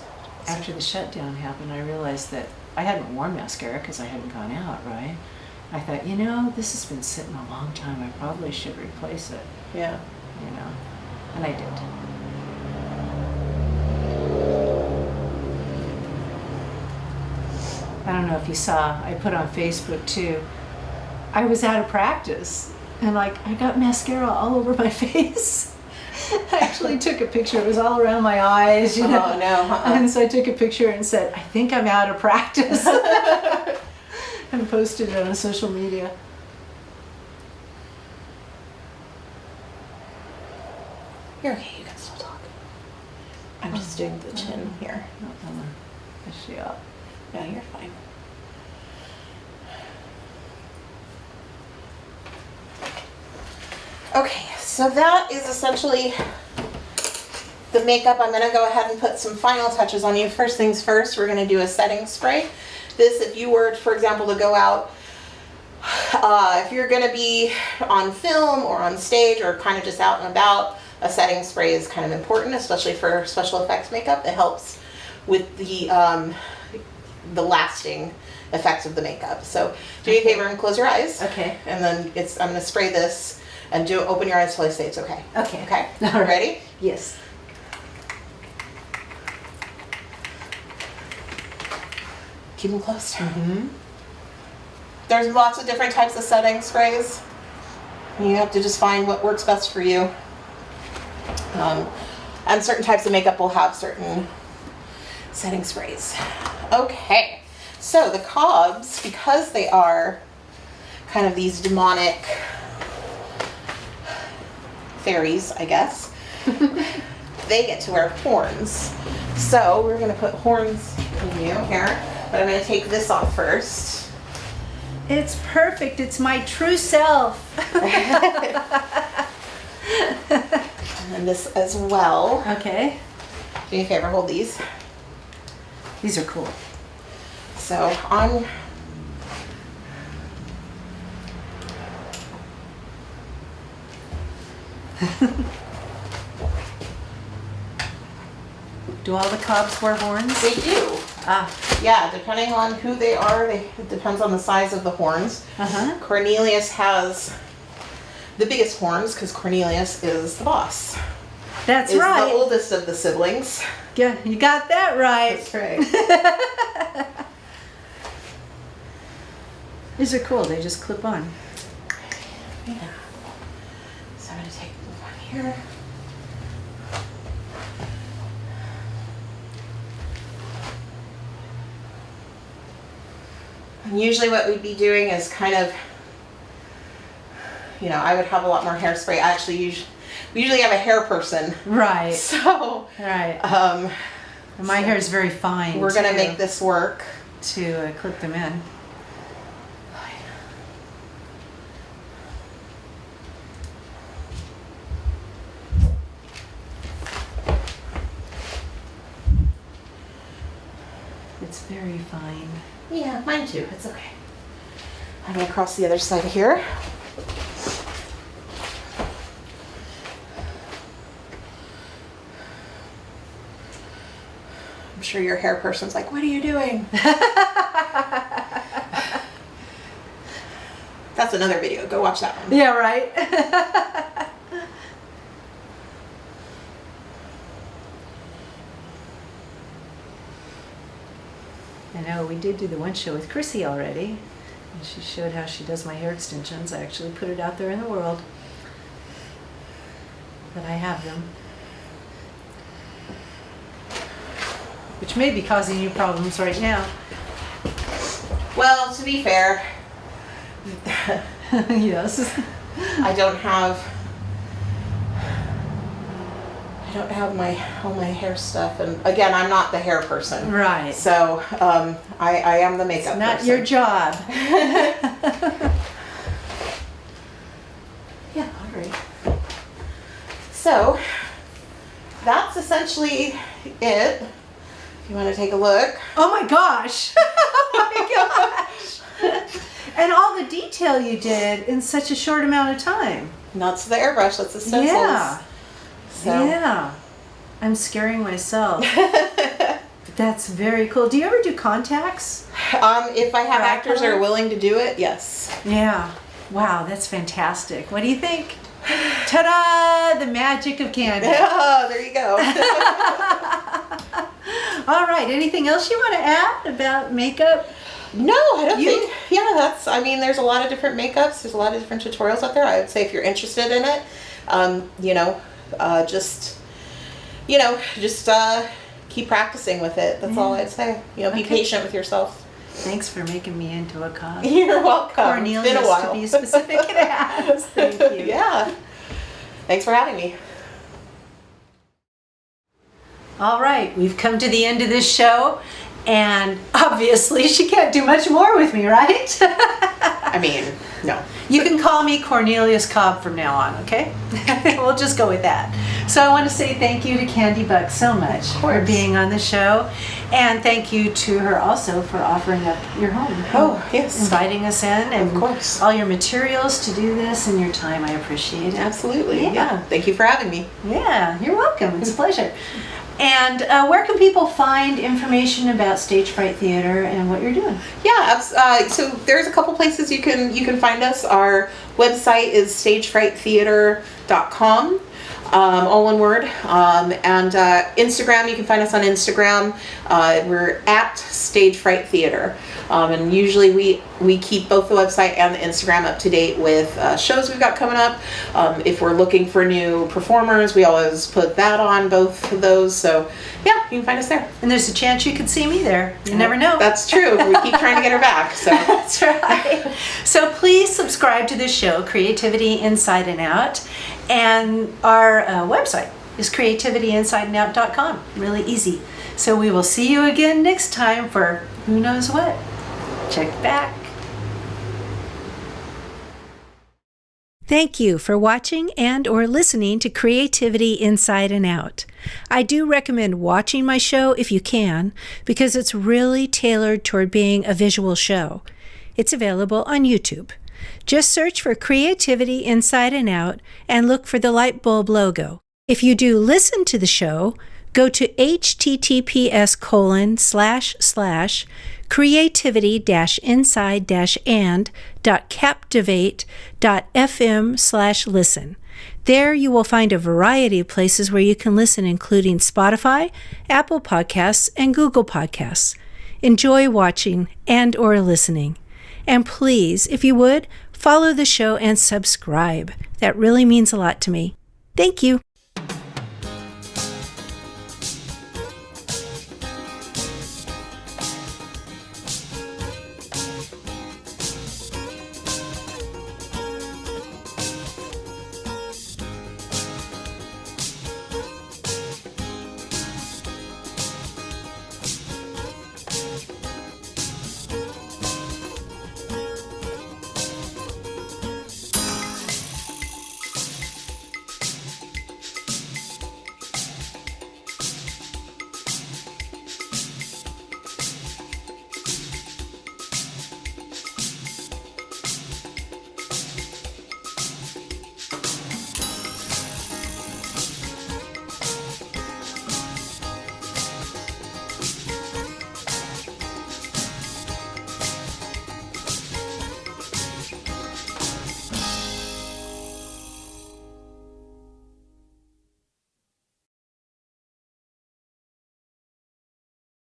A: after the shutdown happened, I realized that I hadn't worn mascara because I hadn't gone out, right? I thought, this has been sitting a long time. I probably should replace it.
B: Yeah.
A: And I did. I don't know if you saw, I put on Facebook too, I was out of practice and I got mascara all over my face. I actually took a picture, it was all around my eyes,
B: Oh, no.
A: And so I took a picture and said, I think I'm out of practice. And posted it on social media.
B: You're okay, you can still talk. I'm just doing the chin here.
A: Is she up?
B: No, you're fine. Okay, so that is essentially the makeup, I'm going to go ahead and put some final touches on you. First things first, we're going to do a setting spray. This, if you were, for example, to go out, if you're going to be on film or on stage or kind of just out and about, a setting spray is kind of important, especially for special effects makeup. It helps with the lasting effects of the makeup. So do me a favor and close your eyes.
A: Okay.
B: And then I'm going to spray this and open your eyes till I say it's okay.
A: Okay.
B: Okay?
A: All right.
B: Ready?
A: Yes.
B: Keep them closed.
A: Mm-hmm.
B: There's lots of different types of setting sprays. You have to just find what works best for you. And certain types of makeup will have certain setting sprays. Okay, so the cobs, because they are kind of these demonic fairies, I guess, they get to wear horns. So we're gonna put horns in you here, but I'm gonna take this off first.
A: It's perfect. It's my true self.
B: And this as well.
A: Okay.
B: Do me a favor, hold these.
A: These are cool.
B: So on.
A: Do all the cobs wear horns?
B: They do.
A: Ah.
B: Yeah, depending on who they are, it depends on the size of the horns.
A: Uh-huh.
B: Cornelius has the biggest horns because Cornelius is the boss.
A: That's
B: Is
A: right.
B: the oldest of the siblings.
A: Yeah, you got that right.
B: That's right.
A: These are cool. They just clip on.
B: Yeah. So I'm going to take one here. And usually what we'd be doing is kind of, you know, I would have a lot more hairspray. I actually we usually have a hair person.
A: Right.
B: So,
A: Right. My
B: so
A: hair is very fine.
B: we're going to
A: too,
B: make this work.
A: to clip them in. It's very fine.
B: Yeah, mine too. It's okay. I'm going to cross the other side here. I'm sure your hair person's like, what are you doing? That's another video. Go watch that one.
A: Yeah, right. I know, we did do the one show with Chrissy already. And she showed how she does my hair extensions. I actually put it out there in the world that I have them. Which may be causing you problems right now.
B: Well, to be fair,
A: Yes.
B: I don't have all my hair stuff, and again, I'm not the hair person.
A: Right.
B: So I am the makeup
A: It's not
B: person.
A: your job.
B: Yeah, all right. So that's essentially it. If you want to take a look.
A: Oh my gosh. Oh my gosh. And all the detail you did in such a short amount of time.
B: That's the airbrush. That's the stencils.
A: Yeah.
B: So.
A: Yeah. I'm scaring myself. But that's very cool. Do you ever do contacts?
B: If I have
A: For
B: actors that
A: acrylic?
B: are willing to do it, yes.
A: Yeah. Wow, that's fantastic. What do you think? Ta-da! The magic of candy.
B: Yeah, there you go.
A: All right. Anything else you want to add about makeup?
B: No, I don't think. Yeah, there's a lot of different makeups. There's a lot of different tutorials out there. I would say if you're interested in it, just keep practicing with it. That's all I'd say. Be
A: Okay.
B: patient with yourself.
A: Thanks for making me into a cop.
B: You're welcome.
A: Cornelius,
B: it's been a while.
A: to be specific, it has. Thank you.
B: Yeah. Thanks for having me.
A: All right, we've come to the end of this show, and obviously she can't do much more with me, right?
B: I mean, no.
A: You can call me Cornelius Cobb from now on, okay? We'll just go with that. So I want to say thank you to Candy Buck so much for being on the show. And thank you to her also for offering up your home.
B: Oh, yes.
A: Inviting us in. And
B: of course.
A: all your materials to do this and your time. I appreciate it.
B: Absolutely.
A: Yeah.
B: Yeah. Thank you for having me.
A: Yeah, you're welcome. It's a pleasure. And where can people find information about Stage Fright Theater and what you're doing?
B: Yeah, so there's a couple places you can find us. Our website is stagefrighttheater.com. All one word. And Instagram, you can find us on Instagram. We're at Stage Fright Theater. And usually we keep both the website and the Instagram up to date with shows we've got coming up. If we're looking for new performers, we always put that on both of those. So yeah, you can find us there.
A: And there's a chance you could see me there. You never know.
B: That's true. We keep trying to get her back. So
A: that's right. So please subscribe to this show, Creativity Inside and Out. And our website is creativityinsideandout.com. Really easy. So we will see you again next time for who knows what. Check back. Thank you for watching and or listening to Creativity Inside and Out. I do recommend watching my show if you can, because it's really tailored toward being a visual show. It's available on YouTube. Just search for Creativity Inside and Out and look for the light bulb logo. If you do listen to the show, go to https://creativity-inside-and.captivate.fm/listen. There you will find a variety of places where you can listen, including Spotify, Apple Podcasts, and Google Podcasts. Enjoy watching and or listening. And please, if you would, follow the show and subscribe. That really means a lot to me. Thank you.